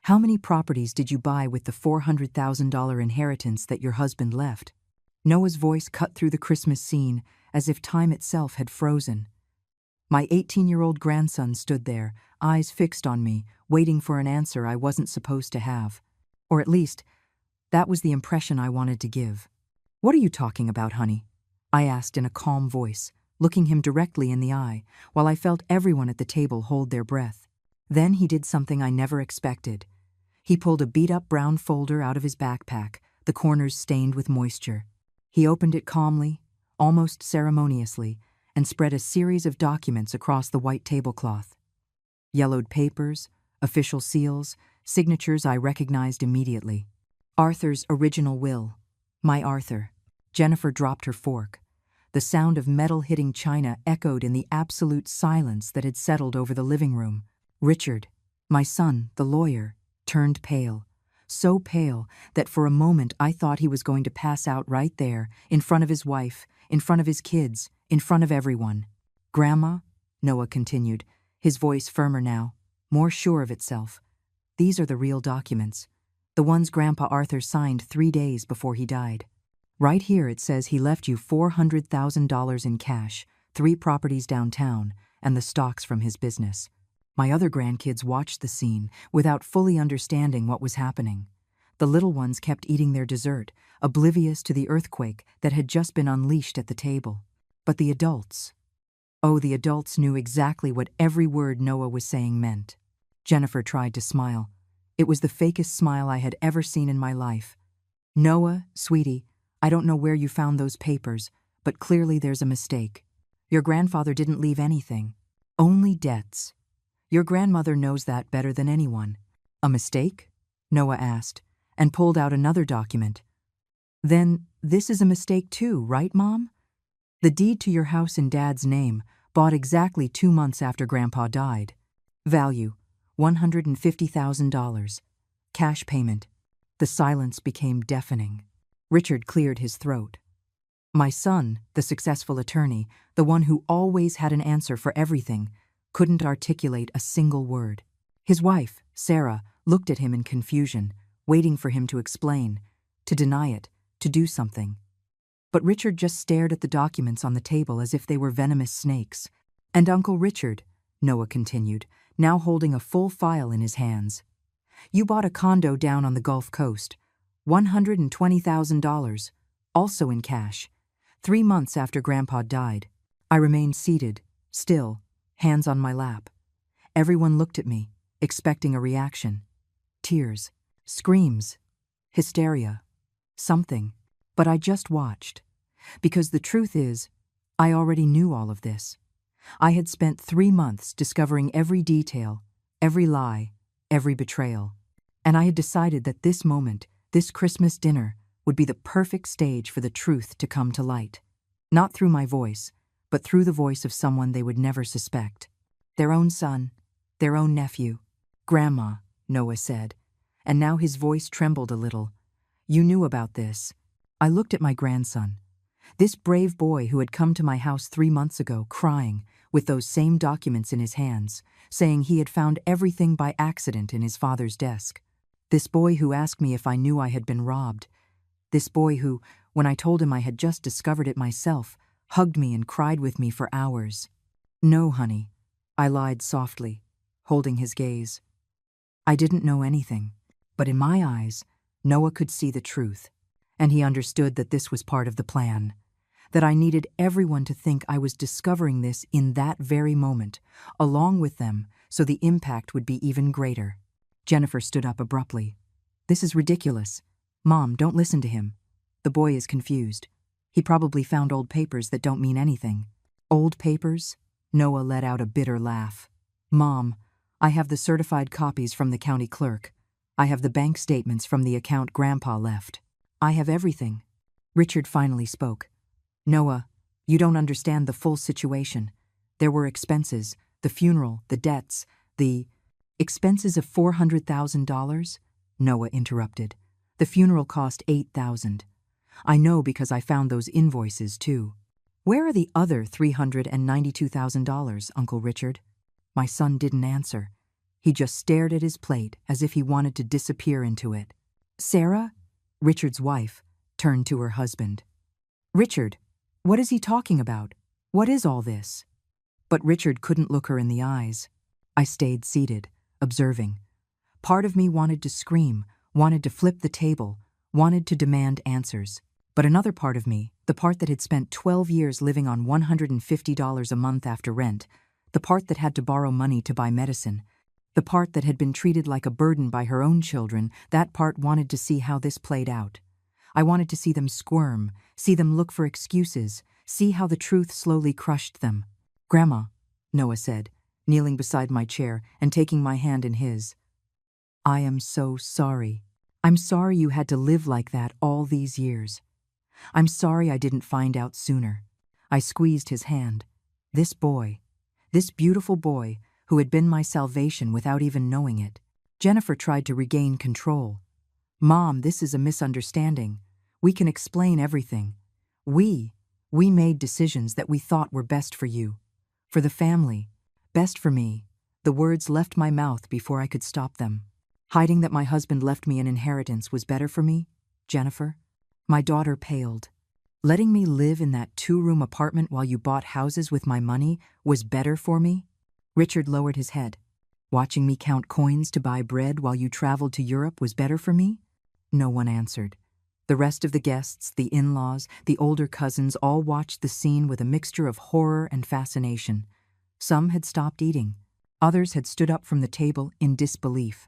How many properties did you buy with the $400,000 inheritance that your husband left? Noah's voice cut through the Christmas scene as if time itself had frozen. My 18-year-old grandson stood there, eyes fixed on me, waiting for an answer I wasn't supposed to have. Or at least, that was the impression I wanted to give. "What are you talking about, honey?" I asked in a calm voice, looking him directly in the eye, while I felt everyone at the table hold their breath. Then he did something I never expected. He pulled a beat-up brown folder out of his backpack, the corners stained with moisture. He opened it calmly, almost ceremoniously, and spread a series of documents across the white tablecloth. Yellowed papers, official seals, signatures I recognized immediately. Arthur's original will. My Arthur. Jennifer dropped her fork. The sound of metal hitting china echoed in the absolute silence that had settled over the living room. Richard, my son, the lawyer, turned pale. So pale that for a moment I thought he was going to pass out right there, in front of his wife, in front of his kids, in front of everyone. "Grandma," Noah continued, his voice firmer now, more sure of itself. "These are the real documents. The ones Grandpa Arthur signed 3 days before he died. Right here it says he left you $400,000 in cash, 3 properties downtown, and the stocks from his business." My other grandkids watched the scene without fully understanding what was happening. The little ones kept eating their dessert, oblivious to the earthquake that had just been unleashed at the table. But the adults. Oh, the adults knew exactly what every word Noah was saying meant. Jennifer tried to smile. It was the fakest smile I had ever seen in my life. "Noah, sweetie, I don't know where you found those papers, but clearly there's a mistake. Your grandfather didn't leave anything. Only debts. Your grandmother knows that better than anyone." "A mistake?" Noah asked, and pulled out another document. "Then this is a mistake too, right, Mom? The deed to your house in Dad's name, bought exactly 2 months after Grandpa died. Value, $150,000. Cash payment." The silence became deafening. Richard cleared his throat. My son, the successful attorney, the one who always had an answer for everything, couldn't articulate a single word. His wife, Sarah, looked at him in confusion, waiting for him to explain, to deny it, to do something. But Richard just stared at the documents on the table as if they were venomous snakes. "And Uncle Richard," Noah continued, now holding a full file in his hands. "You bought a condo down on the Gulf Coast, $120,000, also in cash, 3 months after Grandpa died." I remained seated, still, hands on my lap. Everyone looked at me, expecting a reaction. Tears, screams, hysteria, something. But I just watched. Because the truth is, I already knew all of this. I had spent 3 months discovering every detail, every lie, every betrayal. And I had decided that this moment, this Christmas dinner, would be the perfect stage for the truth to come to light. Not through my voice, but through the voice of someone they would never suspect. Their own son, their own nephew. "Grandma," Noah said, and now his voice trembled a little. "You knew about this." I looked at my grandson. This brave boy who had come to my house 3 months ago, crying, with those same documents in his hands, saying he had found everything by accident in his father's desk. This boy who asked me if I knew I had been robbed. This boy who, when I told him I had just discovered it myself, hugged me and cried with me for hours. "No, honey," I lied softly, holding his gaze. I didn't know anything, but in my eyes, Noah could see the truth, and he understood that this was part of the plan, that I needed everyone to think I was discovering this in that very moment, along with them, so the impact would be even greater. Jennifer stood up abruptly. "This is ridiculous. Mom, don't listen to him. The boy is confused. He probably found old papers that don't mean anything." "Old papers?" Noah let out a bitter laugh. "Mom, I have the certified copies from the county clerk. I have the bank statements from the account Grandpa left. I have everything." Richard finally spoke. "Noah, you don't understand the full situation. There were expenses, the funeral, the debts, the—" "Expenses of $400,000? Noah interrupted. "The funeral cost $8,000. I know because I found those invoices, too." "Where are the other $392,000, Uncle Richard?" My son didn't answer. He just stared at his plate as if he wanted to disappear into it. Sarah, Richard's wife, turned to her husband. Richard, what is he talking about? What is all this? But Richard couldn't look her in the eyes. I stayed seated, observing. Part of me wanted to scream, wanted to flip the table, wanted to demand answers. But another part of me, the part that had spent 12 years living on $150 a month after rent, the part that had to borrow money to buy medicine, the part that had been treated like a burden by her own children, that part wanted to see how this played out. I wanted to see them squirm, see them look for excuses, see how the truth slowly crushed them. Grandma, Noah said, kneeling beside my chair and taking my hand in his. I am so sorry. I'm sorry you had to live like that all these years. I'm sorry I didn't find out sooner. I squeezed his hand. This boy, this beautiful boy, who had been my salvation without even knowing it. Jennifer tried to regain control. Mom, this is a misunderstanding. We can explain everything. We made decisions that we thought were best for you, for the family, best for me. The words left my mouth before I could stop them. Hiding that my husband left me an inheritance was better for me, Jennifer? My daughter paled. Letting me live in that 2-room apartment while you bought houses with my money was better for me? Richard lowered his head. Watching me count coins to buy bread while you traveled to Europe was better for me? No one answered. The rest of the guests, the in-laws, the older cousins all watched the scene with a mixture of horror and fascination. Some had stopped eating. Others had stood up from the table in disbelief.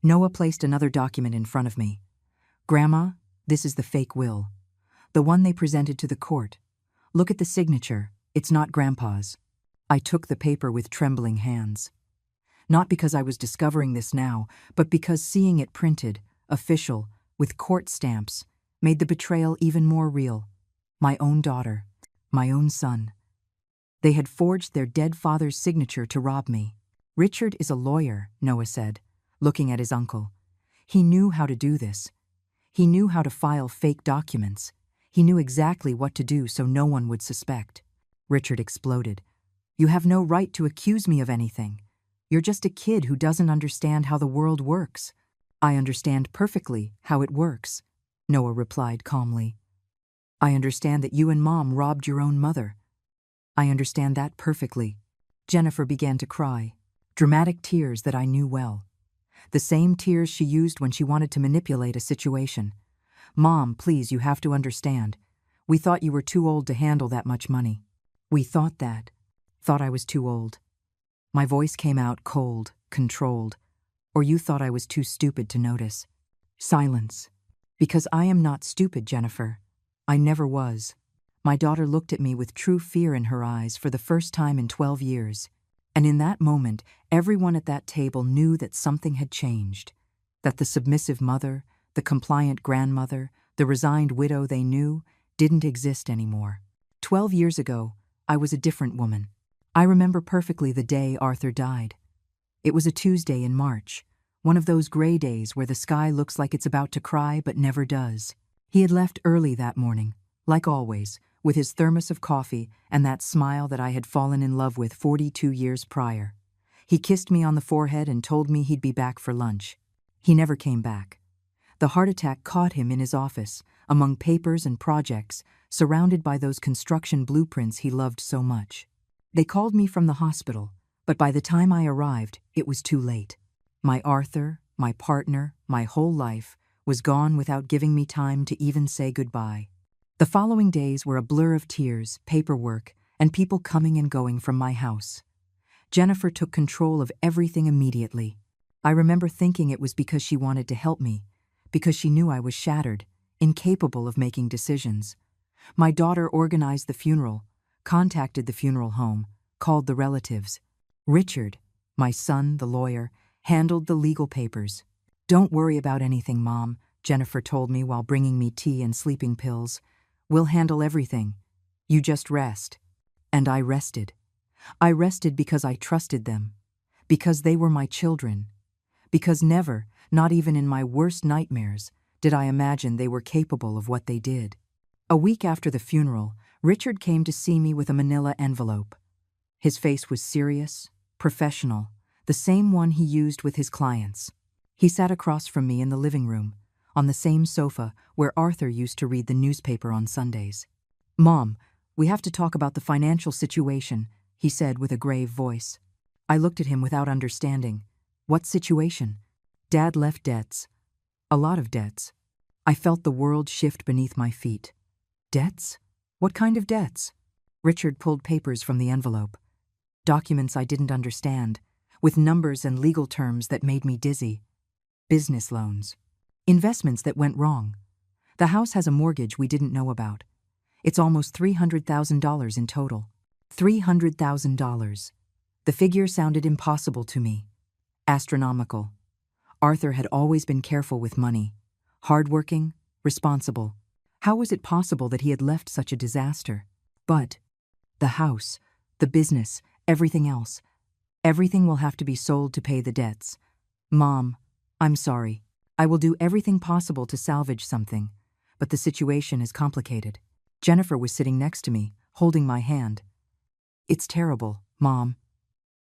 Noah placed another document in front of me. Grandma, this is the fake will. The one they presented to the court. Look at the signature. It's not Grandpa's. I took the paper with trembling hands. Not because I was discovering this now, but because seeing it printed, official, with court stamps, made the betrayal even more real. My own daughter, my own son. They had forged their dead father's signature to rob me. Richard is a lawyer, Noah said, looking at his uncle. He knew how to do this. He knew how to file fake documents. He knew exactly what to do so no one would suspect. Richard exploded. You have no right to accuse me of anything. You're just a kid who doesn't understand how the world works. I understand perfectly how it works, Noah replied calmly. I understand that you and Mom robbed your own mother. I understand that perfectly. Jennifer began to cry, dramatic tears that I knew well. The same tears she used when she wanted to manipulate a situation. Mom, please, you have to understand. We thought you were too old to handle that much money. We thought that. Thought I was too old. My voice came out cold, controlled. Or you thought I was too stupid to notice. Silence. Because I am not stupid, Jennifer. I never was. My daughter looked at me with true fear in her eyes for the first time in 12 years. And in that moment, everyone at that table knew that something had changed. That the submissive mother, the compliant grandmother, the resigned widow they knew, didn't exist anymore. 12 years ago, I was a different woman. I remember perfectly the day Arthur died. It was a Tuesday in March, one of those gray days where the sky looks like it's about to cry but never does. He had left early that morning, like always, with his thermos of coffee and that smile that I had fallen in love with 42 years prior. He kissed me on the forehead and told me he'd be back for lunch. He never came back. The heart attack caught him in his office, among papers and projects, surrounded by those construction blueprints he loved so much. They called me from the hospital, but by the time I arrived, it was too late. My Arthur, my partner, my whole life, was gone without giving me time to even say goodbye. The following days were a blur of tears, paperwork, and people coming and going from my house. Jennifer took control of everything immediately. I remember thinking it was because she wanted to help me, because she knew I was shattered, incapable of making decisions. My daughter organized the funeral, contacted the funeral home, called the relatives. Richard, my son, the lawyer, handled the legal papers. Don't worry about anything, Mom, Jennifer told me while bringing me tea and sleeping pills. We'll handle everything. You just rest. And I rested. I rested because I trusted them. Because they were my children. Because never, not even in my worst nightmares, did I imagine they were capable of what they did. A week after the funeral, Richard came to see me with a manila envelope. His face was serious, professional, the same one he used with his clients. He sat across from me in the living room, on the same sofa where Arthur used to read the newspaper on Sundays. "Mom, we have to talk about the financial situation," he said with a grave voice. I looked at him without understanding. What situation? Dad left debts. A lot of debts. I felt the world shift beneath my feet. Debts? What kind of debts? Richard pulled papers from the envelope. Documents I didn't understand, with numbers and legal terms that made me dizzy. Business loans. Investments that went wrong. The house has a mortgage we didn't know about. It's almost $300,000 in total. $300,000. The figure sounded impossible to me. Astronomical. Arthur had always been careful with money. Hardworking, responsible. How was it possible that he had left such a disaster? But the house, the business, everything else. Everything will have to be sold to pay the debts. Mom, I'm sorry. I will do everything possible to salvage something, but the situation is complicated. Jennifer was sitting next to me, holding my hand. It's terrible, Mom.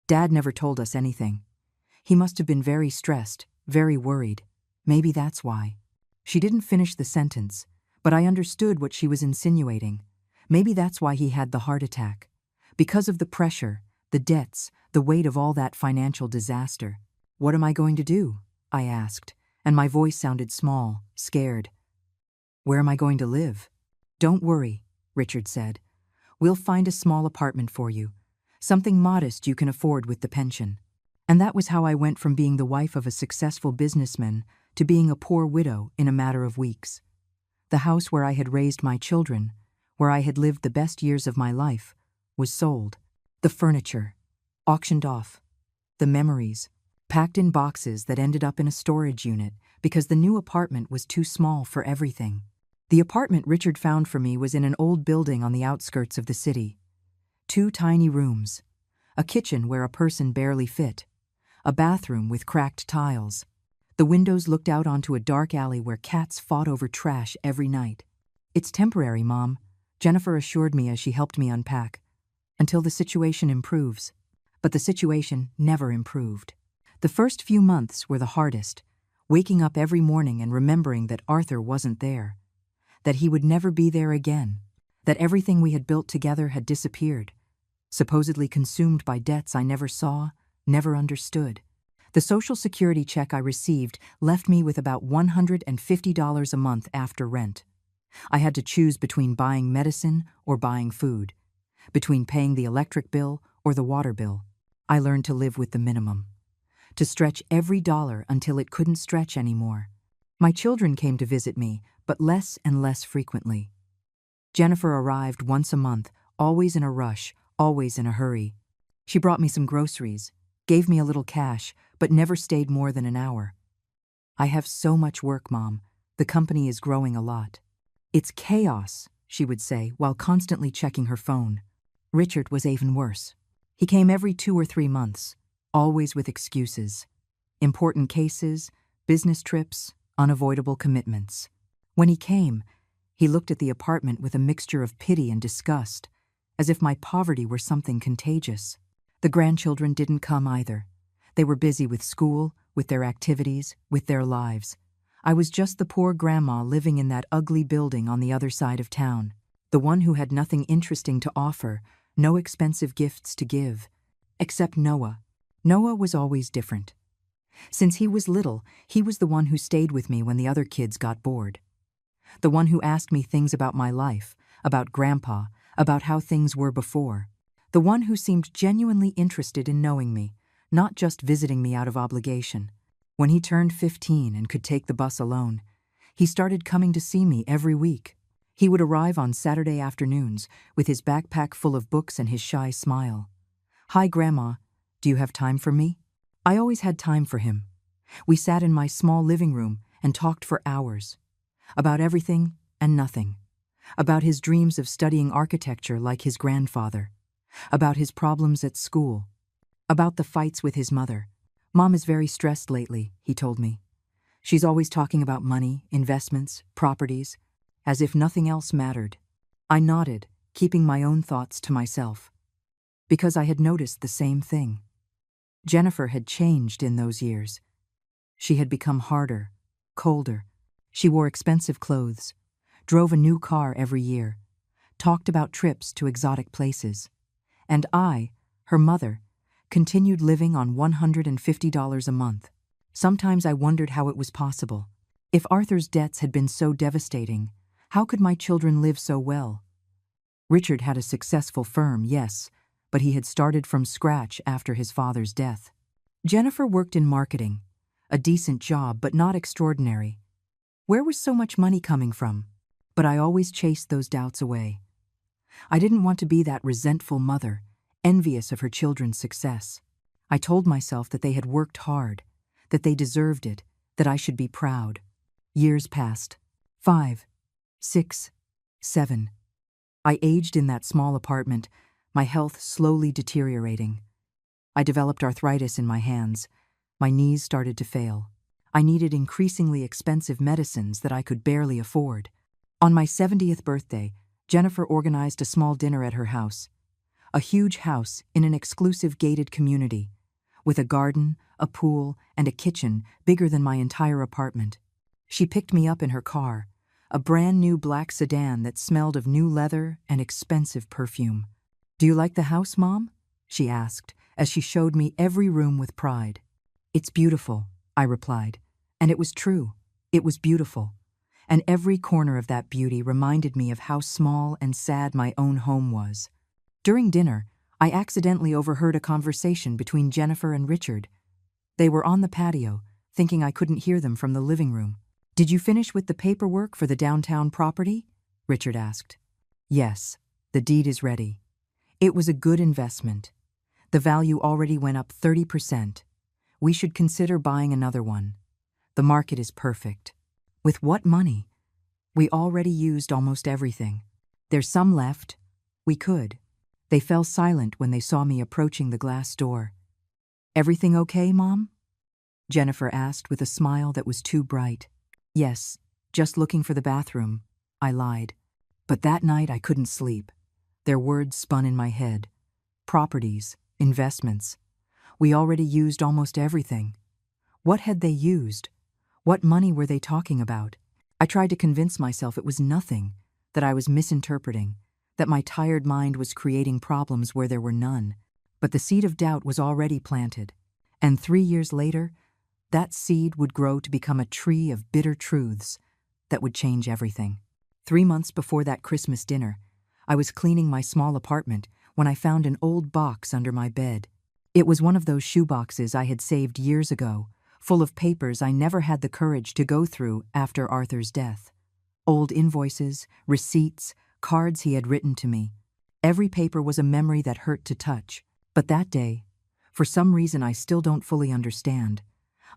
Dad never told us anything. He must have been very stressed, very worried. Maybe that's why. She didn't finish the sentence, but I understood what she was insinuating. Maybe that's why he had the heart attack. Because of the pressure, the debts, the weight of all that financial disaster. What am I going to do? I asked, and my voice sounded small, scared. Where am I going to live? Don't worry, Richard said. We'll find a small apartment for you. Something modest you can afford with the pension. And that was how I went from being the wife of a successful businessman to being a poor widow in a matter of weeks. The house where I had raised my children, where I had lived the best years of my life, was sold. The furniture, auctioned off. The memories, packed in boxes that ended up in a storage unit because the new apartment was too small for everything. The apartment Richard found for me was in an old building on the outskirts of the city. 2 tiny rooms, a kitchen where a person barely fit, a bathroom with cracked tiles. The windows looked out onto a dark alley where cats fought over trash every night. It's temporary, Mom, Jennifer assured me as she helped me unpack, until the situation improves. But the situation never improved. The first few months were the hardest, waking up every morning and remembering that Arthur wasn't there, that he would never be there again, that everything we had built together had disappeared, supposedly consumed by debts I never saw, never understood. The Social Security check I received left me with about $150 a month after rent. I had to choose between buying medicine or buying food, between paying the electric bill or the water bill. I learned to live with the minimum, to stretch every dollar until it couldn't stretch anymore. My children came to visit me, but less and less frequently. Jennifer arrived once a month, always in a rush, always in a hurry. She brought me some groceries, gave me a little cash, but never stayed more than an hour. I have so much work, Mom. The company is growing a lot. It's chaos, she would say, while constantly checking her phone. Richard was even worse. He came every 2 or 3 months, always with excuses. Important cases, business trips, unavoidable commitments. When he came, he looked at the apartment with a mixture of pity and disgust, as if my poverty were something contagious. The grandchildren didn't come either. They were busy with school, with their activities, with their lives. I was just the poor grandma living in that ugly building on the other side of town, the one who had nothing interesting to offer, no expensive gifts to give. Except Noah. Noah was always different. Since he was little, he was the one who stayed with me when the other kids got bored. The one who asked me things about my life, about Grandpa, about how things were before. The one who seemed genuinely interested in knowing me, not just visiting me out of obligation. When he turned 15 and could take the bus alone, he started coming to see me every week. He would arrive on Saturday afternoons with his backpack full of books and his shy smile. "Hi, Grandma. Do you have time for me?" I always had time for him. We sat in my small living room and talked for hours. About everything and nothing. About his dreams of studying architecture like his grandfather. About his problems at school. About the fights with his mother. "Mom is very stressed lately," he told me. "She's always talking about money, investments, properties, as if nothing else mattered." I nodded, keeping my own thoughts to myself, because I had noticed the same thing. Jennifer had changed in those years. She had become harder, colder. She wore expensive clothes, drove a new car every year, talked about trips to exotic places. And I, her mother, continued living on $150 a month. Sometimes I wondered how it was possible. If Arthur's debts had been so devastating, how could my children live so well? Richard had a successful firm, yes, but he had started from scratch after his father's death. Jennifer worked in marketing, a decent job but not extraordinary. Where was so much money coming from? But I always chased those doubts away. I didn't want to be that resentful mother, envious of her children's success. I told myself that they had worked hard, that they deserved it, that I should be proud. Years passed. 5, 6, 7. I aged in that small apartment, my health slowly deteriorating. I developed arthritis in my hands. My knees started to fail. I needed increasingly expensive medicines that I could barely afford. On my 70th birthday, Jennifer organized a small dinner at her house. A huge house in an exclusive gated community, with a garden, a pool, and a kitchen bigger than my entire apartment. She picked me up in her car, a brand new black sedan that smelled of new leather and expensive perfume. "Do you like the house, Mom?" she asked, as she showed me every room with pride. "It's beautiful," I replied. And it was true. It was beautiful. And every corner of that beauty reminded me of how small and sad my own home was. During dinner, I accidentally overheard a conversation between Jennifer and Richard. They were on the patio, thinking I couldn't hear them from the living room. "Did you finish with the paperwork for the downtown property?" Richard asked. "Yes, the deed is ready. It was a good investment. The value already went up 30%. We should consider buying another one. The market is perfect." "With what money?" "We already used almost everything. There's some left. We could." They fell silent when they saw me approaching the glass door. "Everything okay, Mom?" Jennifer asked with a smile that was too bright. "Yes, just looking for the bathroom," I lied. But that night I couldn't sleep. Their words spun in my head. Properties, investments. We already used almost everything. What had they used? What money were they talking about? I tried to convince myself it was nothing, that I was misinterpreting, that my tired mind was creating problems where there were none. But the seed of doubt was already planted. And 3 years later, that seed would grow to become a tree of bitter truths that would change everything. 3 months before that Christmas dinner, I was cleaning my small apartment when I found an old box under my bed. It was one of those shoeboxes I had saved years ago, full of papers I never had the courage to go through after Arthur's death. Old invoices, receipts, cards he had written to me. Every paper was a memory that hurt to touch. But that day, for some reason I still don't fully understand,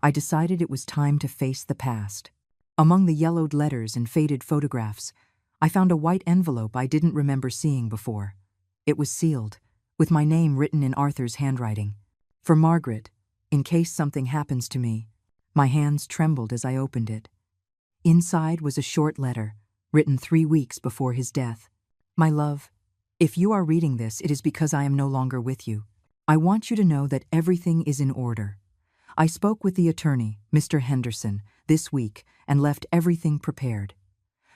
I decided it was time to face the past. Among the yellowed letters and faded photographs, I found a white envelope I didn't remember seeing before. It was sealed, with my name written in Arthur's handwriting. "For Margaret, in case something happens to me." My hands trembled as I opened it. Inside was a short letter, written 3 weeks before his death. "My love, if you are reading this, it is because I am no longer with you. I want you to know that everything is in order. I spoke with the attorney, Mr. Henderson, this week and left everything prepared.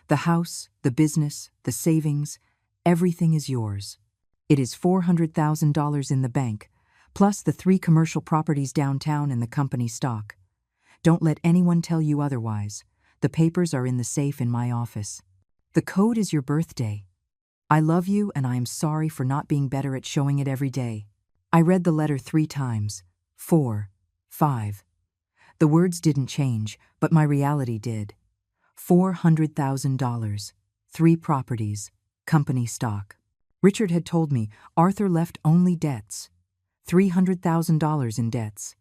The house, the business, the savings, everything is yours. It is $400,000 in the bank, plus the 3 commercial properties downtown and the company stock. Don't let anyone tell you otherwise. The papers are in the safe in my office. The code is your birthday. I love you and I am sorry for not being better at showing it every day." I read the letter 3 times. 4, 5. The words didn't change, but my reality did. $400,000, 3 properties, company stock. Richard had told me Arthur left only debts. $300,000 in debts.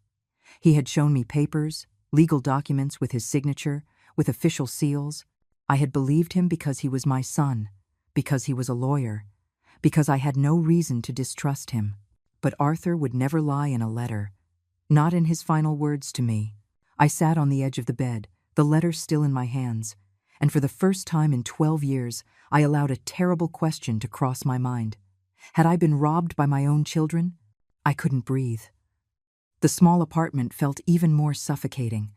He had shown me papers, legal documents with his signature, with official seals. I had believed him because he was my son, because he was a lawyer, because I had no reason to distrust him. But Arthur would never lie in a letter, not in his final words to me. I sat on the edge of the bed, the letter still in my hands, and for the first time in 12 years, I allowed a terrible question to cross my mind. Had I been robbed by my own children? I couldn't breathe. The small apartment felt even more suffocating.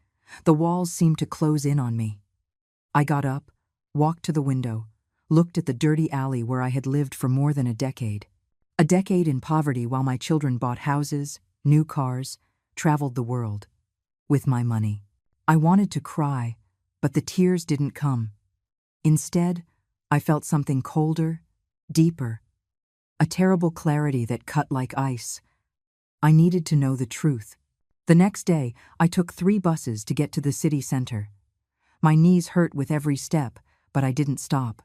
The walls seemed to close in on me. I got up, walked to the window, looked at the dirty alley where I had lived for more than a decade. A decade in poverty while my children bought houses, new cars, traveled the world. With my money. I wanted to cry, but the tears didn't come. Instead, I felt something colder, deeper, a terrible clarity that cut like ice. I needed to know the truth. The next day, I took 3 buses to get to the city center. My knees hurt with every step, but I didn't stop.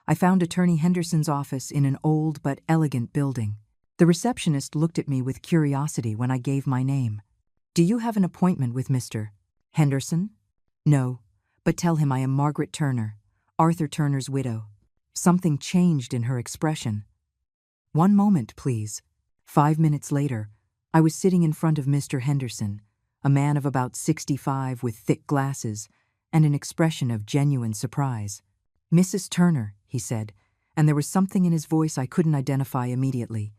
I found Attorney Henderson's office in an old but elegant building. The receptionist looked at me with curiosity when I gave my name. "Do you have an appointment with Mr. Henderson?" "No, but tell him I am Margaret Turner, Arthur Turner's widow." Something changed in her expression. "One moment, please." 5 minutes later, I was sitting in front of Mr. Henderson, a man of about 65 with thick glasses and an expression of genuine surprise. "Mrs. Turner," he said, and there was something in his voice I couldn't identify immediately.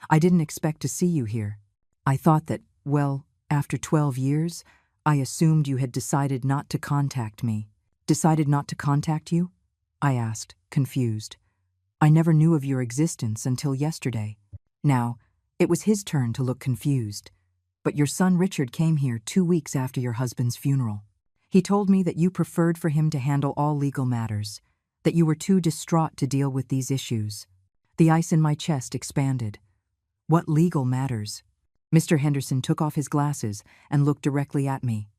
"I didn't expect to see you here. I thought that, well, after 12 years, I assumed you had decided not to contact me." "Decided not to contact you?" I asked, confused. "I never knew of your existence until yesterday." Now, it was his turn to look confused. "But your son Richard came here 2 weeks after your husband's funeral. He told me that you preferred for him to handle all legal matters, that you were too distraught to deal with these issues." The ice in my chest expanded. "What legal matters?" Mr. Henderson took off his glasses and looked directly at me.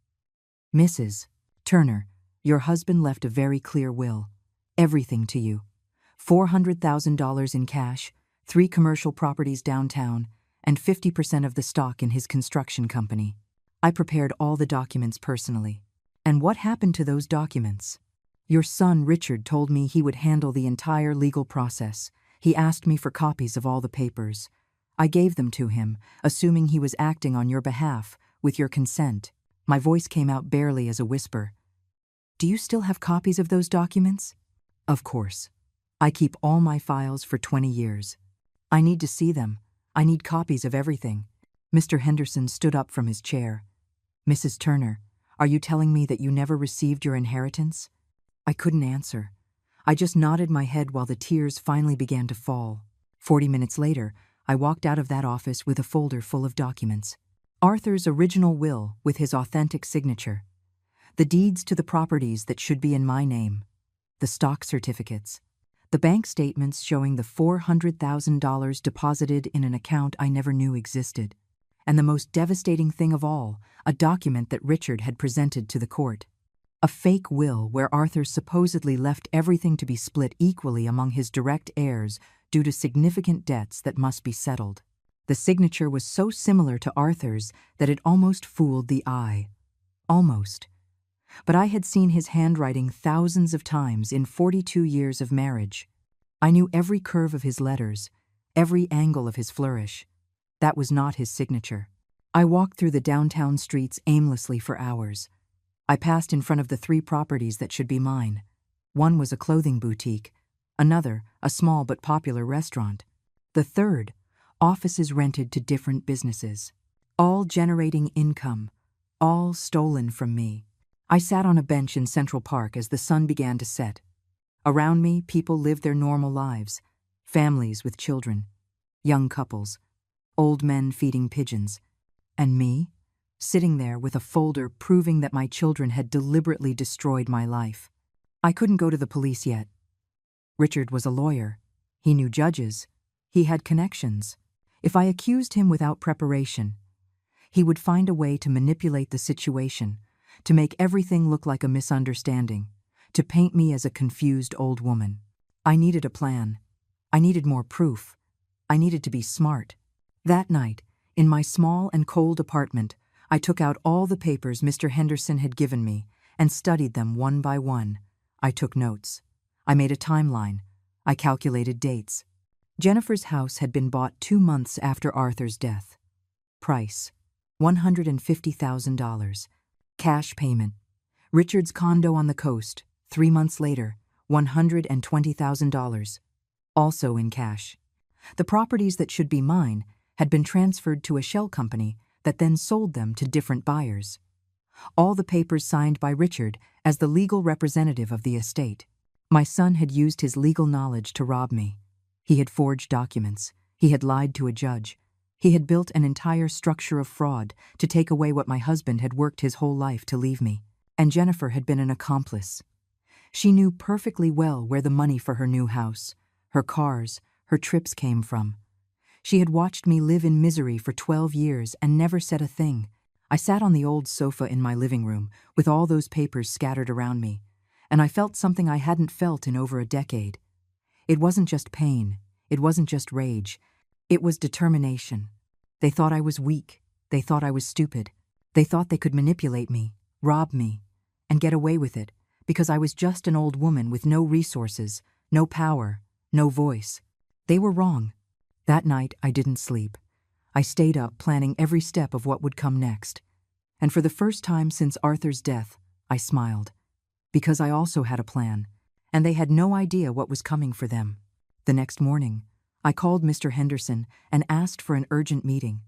"Mrs. Turner, your husband left a very clear will. Everything to you. $400,000 in cash, 3 commercial properties downtown, and 50% of the stock in his construction company. I prepared all the documents personally." "And what happened to those documents?" "Your son Richard told me he would handle the entire legal process. He asked me for copies of all the papers. I gave them to him, assuming he was acting on your behalf, with your consent." My voice came out barely as a whisper. "Do you still have copies of those documents?" "Of course. I keep all my files for 20 years. I need to see them. I need copies of everything." Mr. Henderson stood up from his chair. "Mrs. Turner, are you telling me that you never received your inheritance?" I couldn't answer. I just nodded my head while the tears finally began to fall. 40 minutes later, I walked out of that office with a folder full of documents. Arthur's original will with his authentic signature. The deeds to the properties that should be in my name. The stock certificates. The bank statements showing the $400,000 deposited in an account I never knew existed. And the most devastating thing of all, a document that Richard had presented to the court. A fake will where Arthur supposedly left everything to be split equally among his direct heirs due to significant debts that must be settled. The signature was so similar to Arthur's that it almost fooled the eye. Almost. But I had seen his handwriting thousands of times in 42 years of marriage. I knew every curve of his letters, every angle of his flourish. That was not his signature. I walked through the downtown streets aimlessly for hours. I passed in front of the 3 properties that should be mine. One was a clothing boutique, another, a small but popular restaurant. The third, offices rented to different businesses. All generating income, all stolen from me. I sat on a bench in Central Park as the sun began to set. Around me, people lived their normal lives, families with children, young couples, old men feeding pigeons. And me, sitting there with a folder proving that my children had deliberately destroyed my life. I couldn't go to the police yet. Richard was a lawyer. He knew judges. He had connections. If I accused him without preparation, he would find a way to manipulate the situation, to make everything look like a misunderstanding, to paint me as a confused old woman. I needed a plan. I needed more proof. I needed to be smart. That night, in my small and cold apartment, I took out all the papers Mr. Henderson had given me and studied them one by one. I took notes. I made a timeline. I calculated dates. Jennifer's house had been bought 2 months after Arthur's death. Price, $150,000. Cash payment. Richard's condo on the coast, 3 months later, $120,000. Also in cash. The properties that should be mine had been transferred to a shell company that then sold them to different buyers. All the papers signed by Richard as the legal representative of the estate. My son had used his legal knowledge to rob me. He had forged documents. He had lied to a judge. He had built an entire structure of fraud to take away what my husband had worked his whole life to leave me. And Jennifer had been an accomplice. She knew perfectly well where the money for her new house, her cars, her trips came from. She had watched me live in misery for 12 years and never said a thing. I sat on the old sofa in my living room with all those papers scattered around me, and I felt something I hadn't felt in over a decade. It wasn't just pain. It wasn't just rage. It was determination. They thought I was weak. They thought I was stupid. They thought they could manipulate me, rob me, and get away with it because I was just an old woman with no resources, no power, no voice. They were wrong. That night, I didn't sleep. I stayed up planning every step of what would come next. And for the first time since Arthur's death, I smiled. Because I also had a plan, and they had no idea what was coming for them. The next morning, I called Mr. Henderson and asked for an urgent meeting.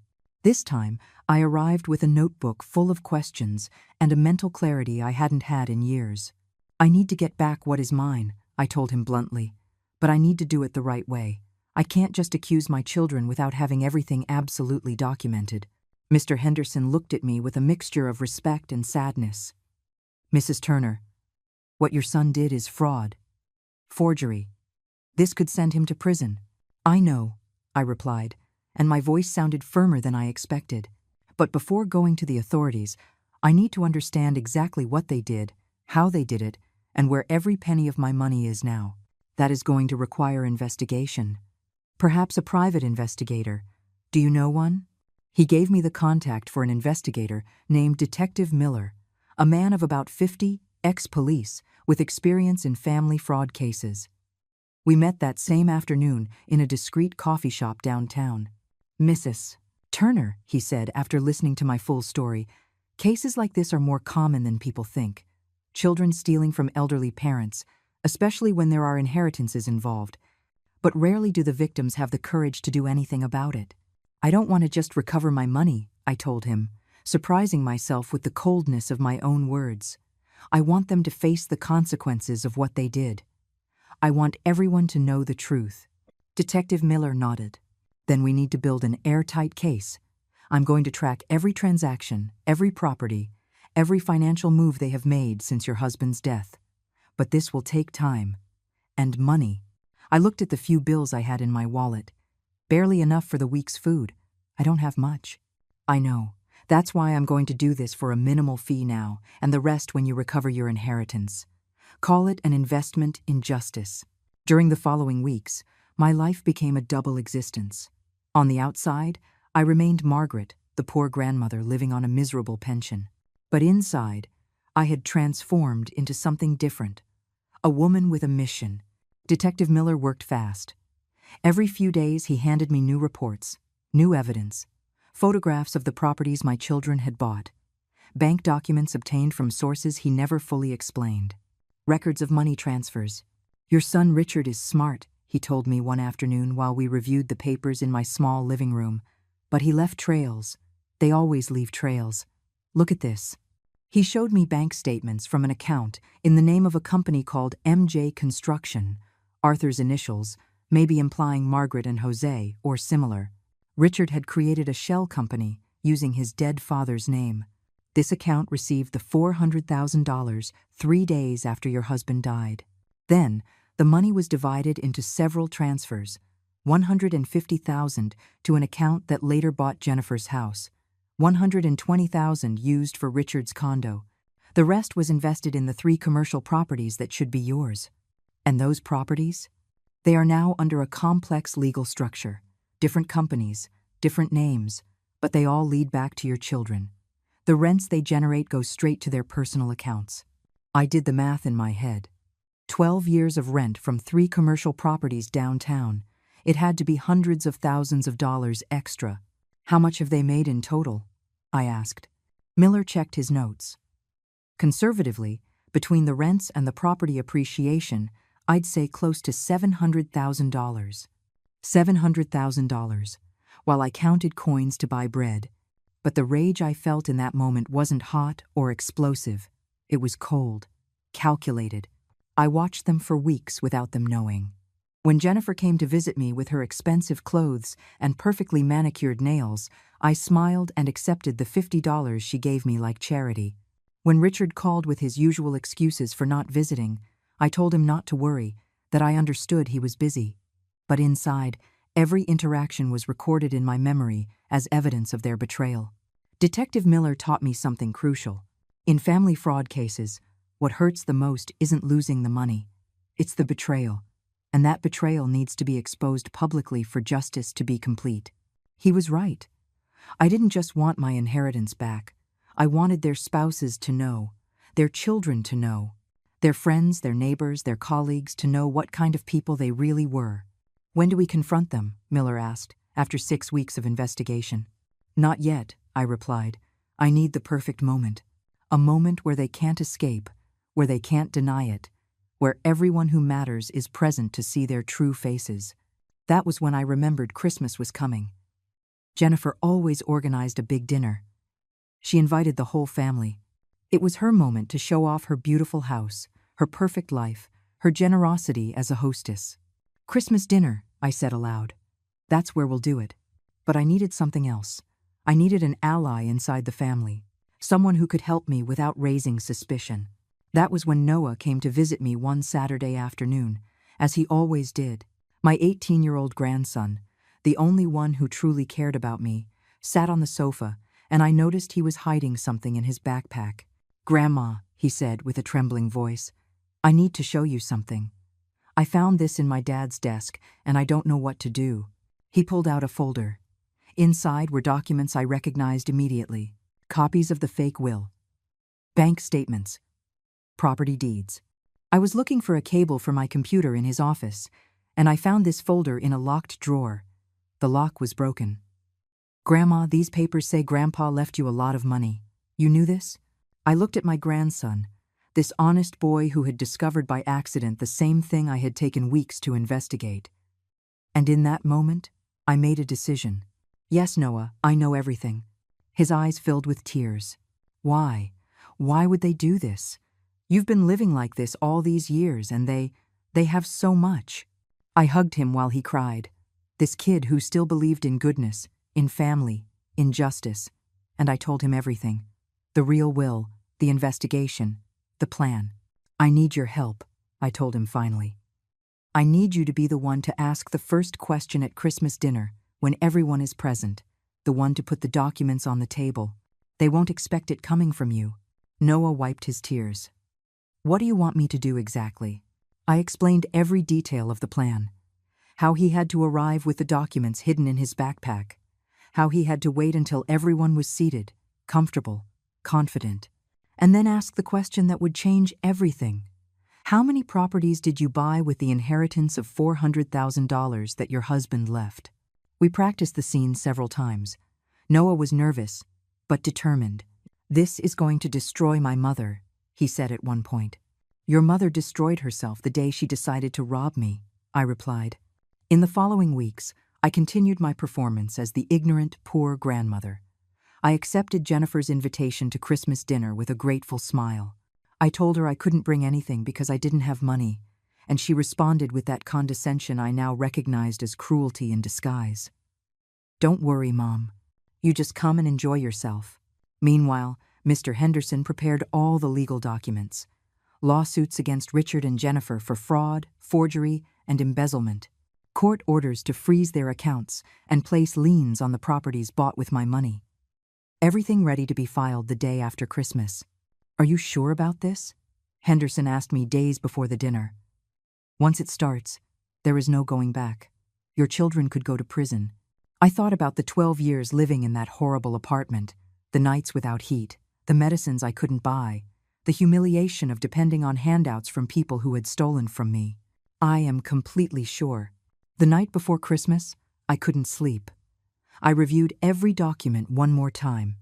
This time, I arrived with a notebook full of questions and a mental clarity I hadn't had in years. I need to get back what is mine, I told him bluntly, but I need to do it the right way. I can't just accuse my children without having everything absolutely documented. Mr. Henderson looked at me with a mixture of respect and sadness. Mrs. Turner, what your son did is fraud. Forgery. This could send him to prison. I know, I replied, and my voice sounded firmer than I expected. But before going to the authorities, I need to understand exactly what they did, how they did it, and where every penny of my money is now. That is going to require investigation. Perhaps a private investigator. Do you know one? He gave me the contact for an investigator named Detective Miller, a man of about 50, ex-police, with experience in family fraud cases. We met that same afternoon in a discreet coffee shop downtown. Mrs. Turner, he said after listening to my full story, cases like this are more common than people think. Children stealing from elderly parents, especially when there are inheritances involved. But rarely do the victims have the courage to do anything about it. I don't want to just recover my money, I told him, surprising myself with the coldness of my own words. I want them to face the consequences of what they did. I want everyone to know the truth. Detective Miller nodded. Then we need to build an airtight case. I'm going to track every transaction, every property, every financial move they have made since your husband's death. But this will take time. And money. I looked at the few bills I had in my wallet. Barely enough for the week's food. I don't have much. I know. That's why I'm going to do this for a minimal fee now, and the rest when you recover your inheritance. Call it an investment in justice. During the following weeks, my life became a double existence. On the outside, I remained Margaret, the poor grandmother living on a miserable pension. But inside, I had transformed into something different. A woman with a mission. Detective Miller worked fast. Every few days he handed me new reports, new evidence, photographs of the properties my children had bought, bank documents obtained from sources he never fully explained, records of money transfers. Your son Richard is smart, he told me one afternoon while we reviewed the papers in my small living room, but he left trails. They always leave trails. Look at this. He showed me bank statements from an account in the name of a company called MJ Construction, Arthur's initials, maybe implying Margaret and Jose, or similar. Richard had created a shell company using his dead father's name. This account received the $400,000 3 days after your husband died. Then, the money was divided into several transfers, $150,000 to an account that later bought Jennifer's house, $120,000 used for Richard's condo. The rest was invested in the 3 commercial properties that should be yours. And those properties? They are now under a complex legal structure. Different companies, different names, but they all lead back to your children. The rents they generate go straight to their personal accounts. I did the math in my head. 12 years of rent from 3 commercial properties downtown. It had to be hundreds of thousands of dollars extra. How much have they made in total? I asked. Miller checked his notes. Conservatively, between the rents and the property appreciation, I'd say close to $700,000. $700,000, while I counted coins to buy bread. But the rage I felt in that moment wasn't hot or explosive. It was cold, calculated. I watched them for weeks without them knowing. When Jennifer came to visit me with her expensive clothes and perfectly manicured nails, I smiled and accepted the $50 she gave me like charity. When Richard called with his usual excuses for not visiting, I told him not to worry, that I understood he was busy. But inside, every interaction was recorded in my memory as evidence of their betrayal. Detective Miller taught me something crucial. In family fraud cases, what hurts the most isn't losing the money. It's the betrayal. And that betrayal needs to be exposed publicly for justice to be complete. He was right. I didn't just want my inheritance back. I wanted their spouses to know, their children to know, their friends, their neighbors, their colleagues to know what kind of people they really were. When do we confront them? Miller asked, after 6 weeks of investigation. Not yet, I replied. I need the perfect moment. A moment where they can't escape, where they can't deny it, where everyone who matters is present to see their true faces. That was when I remembered Christmas was coming. Jennifer always organized a big dinner. She invited the whole family. It was her moment to show off her beautiful house, her perfect life, her generosity as a hostess. Christmas dinner, I said aloud. That's where we'll do it. But I needed something else. I needed an ally inside the family, someone who could help me without raising suspicion. That was when Noah came to visit me one Saturday afternoon, as he always did. My 18-year-old grandson, the only one who truly cared about me, sat on the sofa, and I noticed he was hiding something in his backpack. "Grandma," he said with a trembling voice, "I need to show you something. I found this in my dad's desk, and I don't know what to do." He pulled out a folder. Inside were documents I recognized immediately: copies of the fake will, bank statements, property deeds. I was looking for a cable for my computer in his office, and I found this folder in a locked drawer. The lock was broken. "Grandma, these papers say Grandpa left you a lot of money. You knew this?" I looked at my grandson, this honest boy who had discovered by accident the same thing I had taken weeks to investigate. And in that moment, I made a decision. "Yes, Noah, I know everything." His eyes filled with tears. "Why? Why would they do this? You've been living like this all these years, and they have so much." I hugged him while he cried. This kid who still believed in goodness, in family, in justice. And I told him everything. The real will, the investigation, the plan. "I need your help," I told him finally. "I need you to be the one to ask the first question at Christmas dinner, when everyone is present, the one to put the documents on the table. They won't expect it coming from you." Noah wiped his tears. "What do you want me to do exactly?" I explained every detail of the plan. How he had to arrive with the documents hidden in his backpack. How he had to wait until everyone was seated, comfortable, confident, and then ask the question that would change everything. "How many properties did you buy with the inheritance of $400,000 that your husband left?" We practiced the scene several times. Noah was nervous, but determined. "This is going to destroy my mother," he said at one point. "Your mother destroyed herself the day she decided to rob me," I replied. In the following weeks, I continued my performance as the ignorant, poor grandmother. I accepted Jennifer's invitation to Christmas dinner with a grateful smile. I told her I couldn't bring anything because I didn't have money, and she responded with that condescension I now recognized as cruelty in disguise. "Don't worry, Mom. You just come and enjoy yourself." Meanwhile, Mr. Henderson prepared all the legal documents. Lawsuits against Richard and Jennifer for fraud, forgery, and embezzlement. Court orders to freeze their accounts and place liens on the properties bought with my money. Everything ready to be filed the day after Christmas. "Are you sure about this?" Henderson asked me days before the dinner. "Once it starts, there is no going back. Your children could go to prison." I thought about the 12 years living in that horrible apartment, the nights without heat, the medicines I couldn't buy, the humiliation of depending on handouts from people who had stolen from me. I am completely sure. The night before Christmas, I couldn't sleep. I reviewed every document one more time.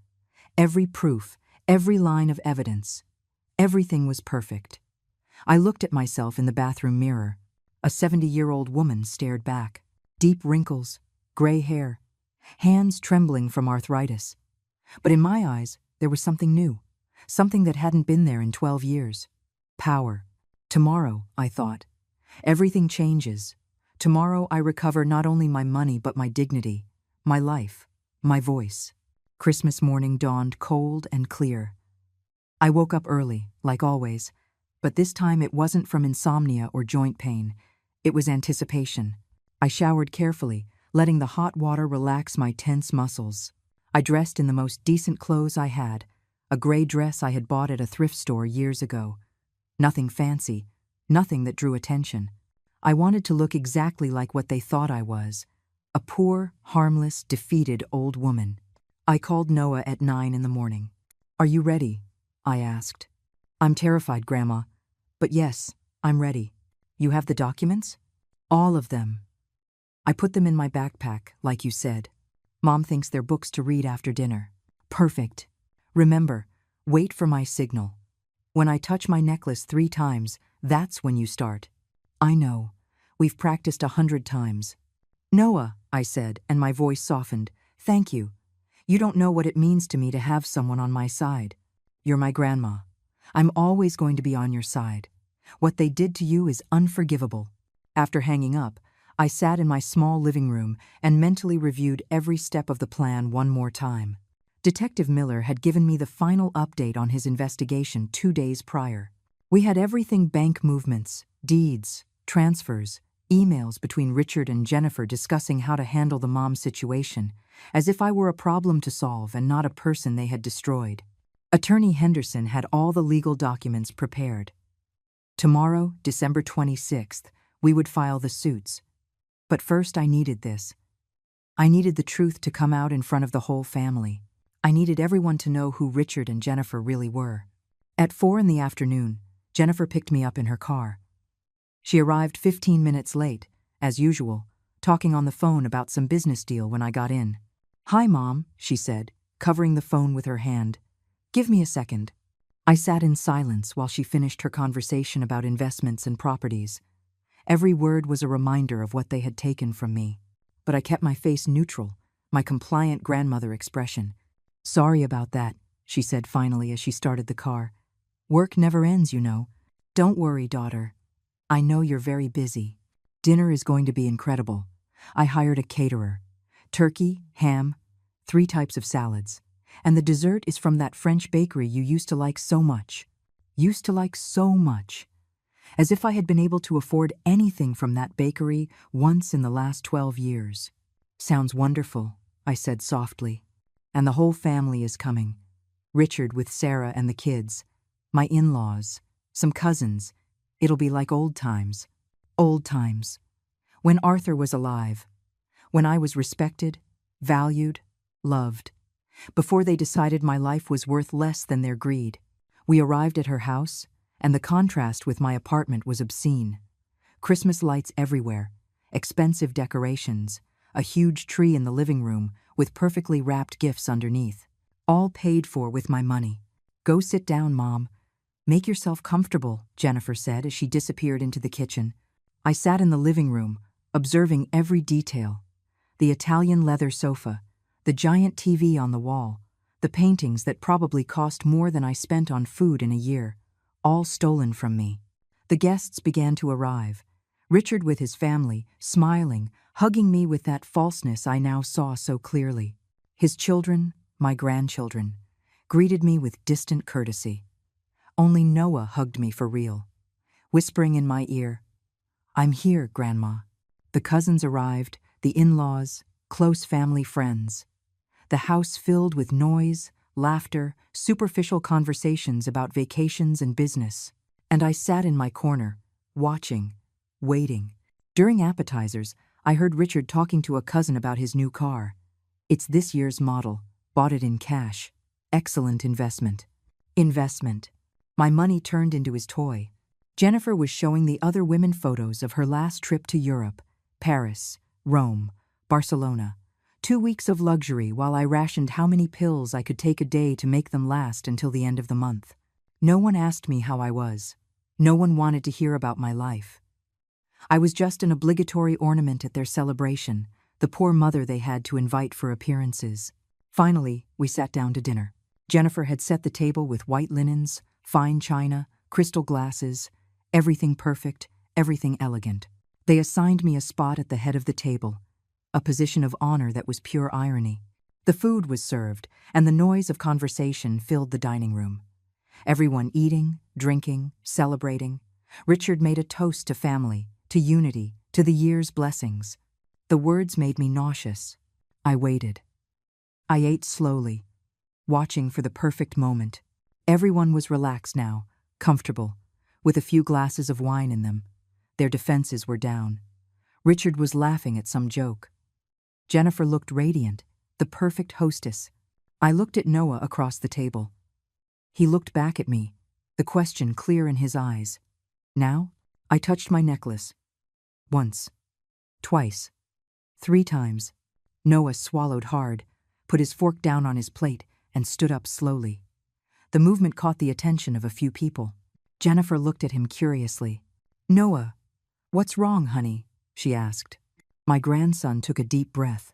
Every proof, every line of evidence. Everything was perfect. I looked at myself in the bathroom mirror. A 70-year-old woman stared back. Deep wrinkles, gray hair, hands trembling from arthritis. But in my eyes, there was something new, something that hadn't been there in 12 years. Power. Tomorrow, I thought. Everything changes. Tomorrow I recover not only my money but my dignity, my life, my voice. Christmas morning dawned cold and clear. I woke up early, like always, but this time it wasn't from insomnia or joint pain. It was anticipation. I showered carefully, letting the hot water relax my tense muscles. I dressed in the most decent clothes I had, a gray dress I had bought at a thrift store years ago. Nothing fancy, nothing that drew attention. I wanted to look exactly like what they thought I was, a poor, harmless, defeated old woman. I called Noah at 9 in the morning. "Are you ready?" I asked. "I'm terrified, Grandma. But yes, I'm ready. You have the documents?" "All of them." "I put them in my backpack, like you said. Mom thinks they're books to read after dinner." "Perfect. Remember, wait for my signal. When I touch my necklace 3 times, that's when you start." "I know. We've practiced 100 times." "Noah," I said, and my voice softened. "Thank you. You don't know what it means to me to have someone on my side. You're my grandma. I'm always going to be on your side. What they did to you is unforgivable." After hanging up, I sat in my small living room and mentally reviewed every step of the plan one more time. Detective Miller had given me the final update on his investigation 2 days prior. We had everything: bank movements, deeds, transfers, emails between Richard and Jennifer discussing how to handle the mom situation, as if I were a problem to solve and not a person they had destroyed. Attorney Henderson had all the legal documents prepared. Tomorrow, December 26th, we would file the suits. But first I needed this. I needed the truth to come out in front of the whole family. I needed everyone to know who Richard and Jennifer really were. At 4 in the afternoon, Jennifer picked me up in her car. She arrived 15 minutes late, as usual, talking on the phone about some business deal when I got in. "Hi, Mom," she said, covering the phone with her hand. "Give me a second." I sat in silence while she finished her conversation about investments and properties. Every word was a reminder of what they had taken from me. But I kept my face neutral, my compliant grandmother expression. "Sorry about that," she said finally as she started the car. "Work never ends, you know." "Don't worry, daughter. I know you're very busy. Dinner is going to be incredible. I hired a caterer. Turkey, ham, 3 types of salads. And the dessert is from that French bakery you used to like so much." Used to like so much. As if I had been able to afford anything from that bakery once in the last 12 years. "Sounds wonderful," I said softly. "And the whole family is coming. Richard with Sarah and the kids. My in-laws. Some cousins. It'll be like old times." Old times. When Arthur was alive. When I was respected, valued, loved. Before they decided my life was worth less than their greed. We arrived at her house, and the contrast with my apartment was obscene. Christmas lights everywhere, expensive decorations, a huge tree in the living room with perfectly wrapped gifts underneath. All paid for with my money. "Go sit down, Mom. Make yourself comfortable," Jennifer said as she disappeared into the kitchen. I sat in the living room, observing every detail. The Italian leather sofa, the giant TV on the wall, the paintings that probably cost more than I spent on food in a year, all stolen from me. The guests began to arrive. Richard with his family, smiling, hugging me with that falseness I now saw so clearly. His children, my grandchildren, greeted me with distant courtesy. Only Noah hugged me for real, whispering in my ear, "I'm here, Grandma." The cousins arrived, the in-laws, close family friends. The house filled with noise, laughter, superficial conversations about vacations and business. And I sat in my corner, watching, waiting. During appetizers, I heard Richard talking to a cousin about his new car. "It's this year's model, bought it in cash. Excellent investment." Investment. My money turned into his toy. Jennifer was showing the other women photos of her last trip to Europe, Paris, Rome, Barcelona. 2 weeks of luxury while I rationed how many pills I could take a day to make them last until the end of the month. No one asked me how I was. No one wanted to hear about my life. I was just an obligatory ornament at their celebration, the poor mother they had to invite for appearances. Finally, we sat down to dinner. Jennifer had set the table with white linens, fine china, crystal glasses, everything perfect, everything elegant. They assigned me a spot at the head of the table, a position of honor that was pure irony. The food was served, and the noise of conversation filled the dining room. Everyone eating, drinking, celebrating. Richard made a toast to family, to unity, to the year's blessings. The words made me nauseous. I waited. I ate slowly, watching for the perfect moment. Everyone was relaxed now, comfortable, with a few glasses of wine in them. Their defenses were down. Richard was laughing at some joke. Jennifer looked radiant, the perfect hostess. I looked at Noah across the table. He looked back at me, the question clear in his eyes. Now, I touched my necklace. Once. Twice. 3 times. Noah swallowed hard, put his fork down on his plate, and stood up slowly. The movement caught the attention of a few people. Jennifer looked at him curiously. "Noah, what's wrong, honey?" she asked. My grandson took a deep breath.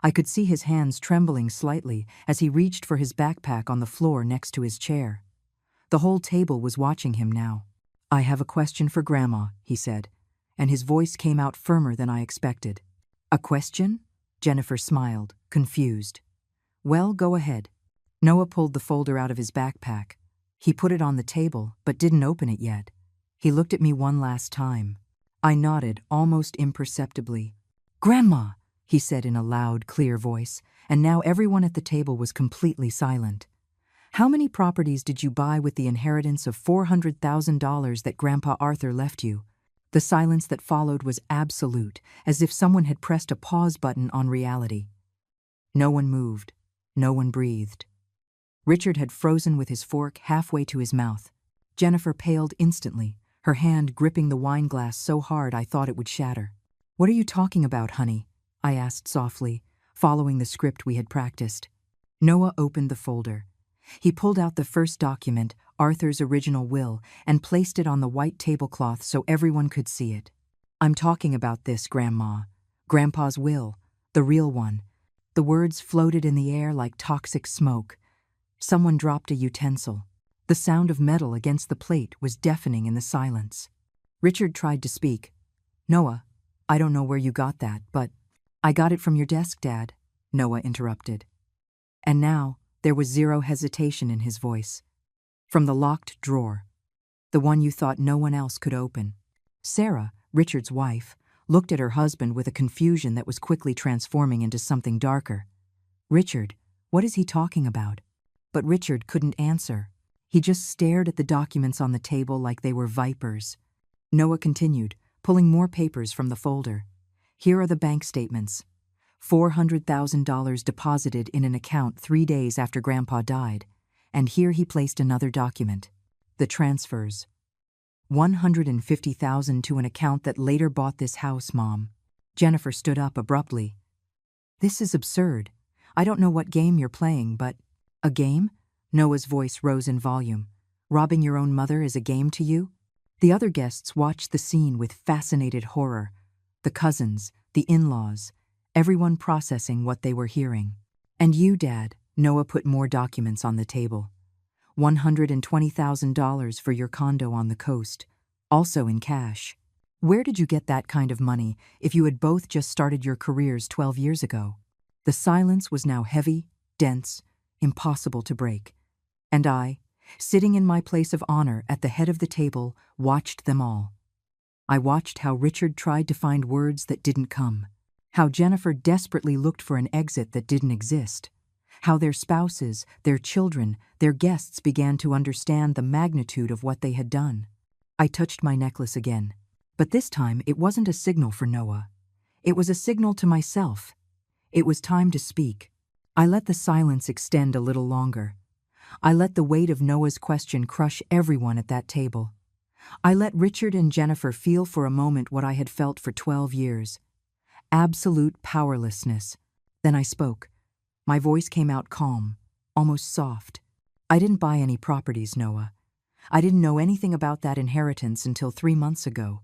I could see his hands trembling slightly as he reached for his backpack on the floor next to his chair. The whole table was watching him now. "I have a question for Grandma," he said, and his voice came out firmer than I expected. "A question?" Jennifer smiled, confused. "Well, go ahead." Noah pulled the folder out of his backpack. He put it on the table, but didn't open it yet. He looked at me one last time. I nodded, almost imperceptibly. "Grandma," he said in a loud, clear voice, and now everyone at the table was completely silent. "How many properties did you buy with the inheritance of $400,000 that Grandpa Arthur left you?" The silence that followed was absolute, as if someone had pressed a pause button on reality. No one moved. No one breathed. Richard had frozen with his fork halfway to his mouth. Jennifer paled instantly, her hand gripping the wine glass so hard I thought it would shatter. "What are you talking about, honey?" I asked softly, following the script we had practiced. Noah opened the folder. He pulled out the first document, Arthur's original will, and placed it on the white tablecloth so everyone could see it. "I'm talking about this, Grandma. Grandpa's will, the real one." The words floated in the air like toxic smoke. Someone dropped a utensil. The sound of metal against the plate was deafening in the silence. Richard tried to speak. "Noah, I don't know where you got that, but—" "I got it from your desk, Dad," Noah interrupted. And now, there was zero hesitation in his voice. "From the locked drawer. The one you thought no one else could open." Sarah, Richard's wife, looked at her husband with a confusion that was quickly transforming into something darker. "Richard, what is he talking about?" But Richard couldn't answer. He just stared at the documents on the table like they were vipers. Noah continued, pulling more papers from the folder. "Here are the bank statements. $400,000 deposited in an account 3 days after Grandpa died. And here he placed another document. The transfers. $150,000 to an account that later bought this house, Mom." Jennifer stood up abruptly. "This is absurd. I don't know what game you're playing, but—" "A game?" Noah's voice rose in volume. "Robbing your own mother is a game to you?" The other guests watched the scene with fascinated horror. The cousins, the in-laws, everyone processing what they were hearing. "And you, Dad," Noah put more documents on the table. $120,000 for your condo on the coast, also in cash. Where did you get that kind of money if you had both just started your careers 12 years ago? The silence was now heavy, dense, impossible to break. And I, sitting in my place of honor at the head of the table, watched them all. I watched how Richard tried to find words that didn't come, how Jennifer desperately looked for an exit that didn't exist, how their spouses, their children, their guests began to understand the magnitude of what they had done. I touched my necklace again, but this time it wasn't a signal for Noah. It was a signal to myself. It was time to speak. I let the silence extend a little longer. I let the weight of Noah's question crush everyone at that table. I let Richard and Jennifer feel for a moment what I had felt for 12 years. Absolute powerlessness. Then I spoke. My voice came out calm, almost soft. "I didn't buy any properties, Noah. I didn't know anything about that inheritance until 3 months ago."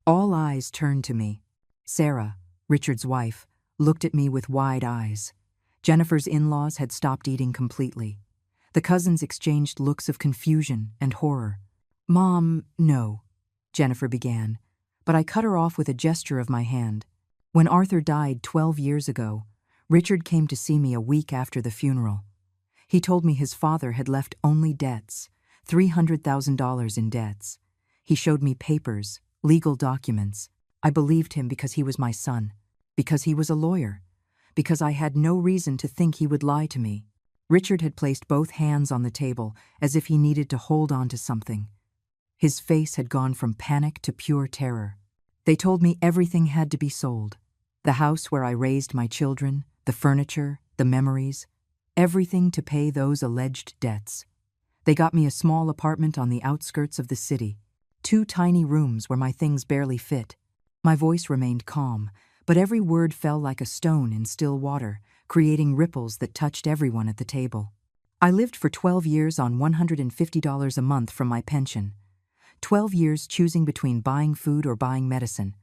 All eyes turned to me. Sarah, Richard's wife, looked at me with wide eyes. Jennifer's in-laws had stopped eating completely. The cousins exchanged looks of confusion and horror. "Mom, no," Jennifer began, but I cut her off with a gesture of my hand. When Arthur died 12 years ago, Richard came to see me a week after the funeral. He told me his father had left only debts, $300,000 in debts. He showed me papers, legal documents. I believed him because he was my son, because he was a lawyer, because I had no reason to think he would lie to me. Richard had placed both hands on the table as if he needed to hold on to something. His face had gone from panic to pure terror. They told me everything had to be sold. The house where I raised my children, the furniture, the memories, everything to pay those alleged debts. They got me a small apartment on the outskirts of the city, 2 tiny rooms where my things barely fit. My voice remained calm, but every word fell like a stone in still water, creating ripples that touched everyone at the table. I lived for 12 years on $150 a month from my pension. 12 years choosing between buying food or buying medicine.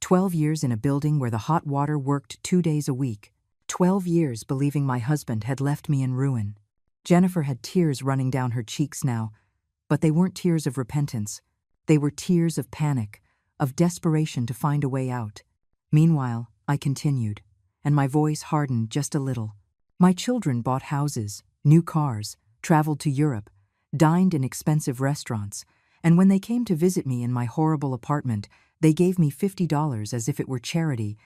12 years in a building where the hot water worked 2 days a week. 12 years believing my husband had left me in ruin. Jennifer had tears running down her cheeks now, but they weren't tears of repentance. They were tears of panic, of desperation to find a way out. Meanwhile, I continued, and my voice hardened just a little. My children bought houses, new cars, traveled to Europe, dined in expensive restaurants, and when they came to visit me in my horrible apartment, they gave me $50 as if it were charity,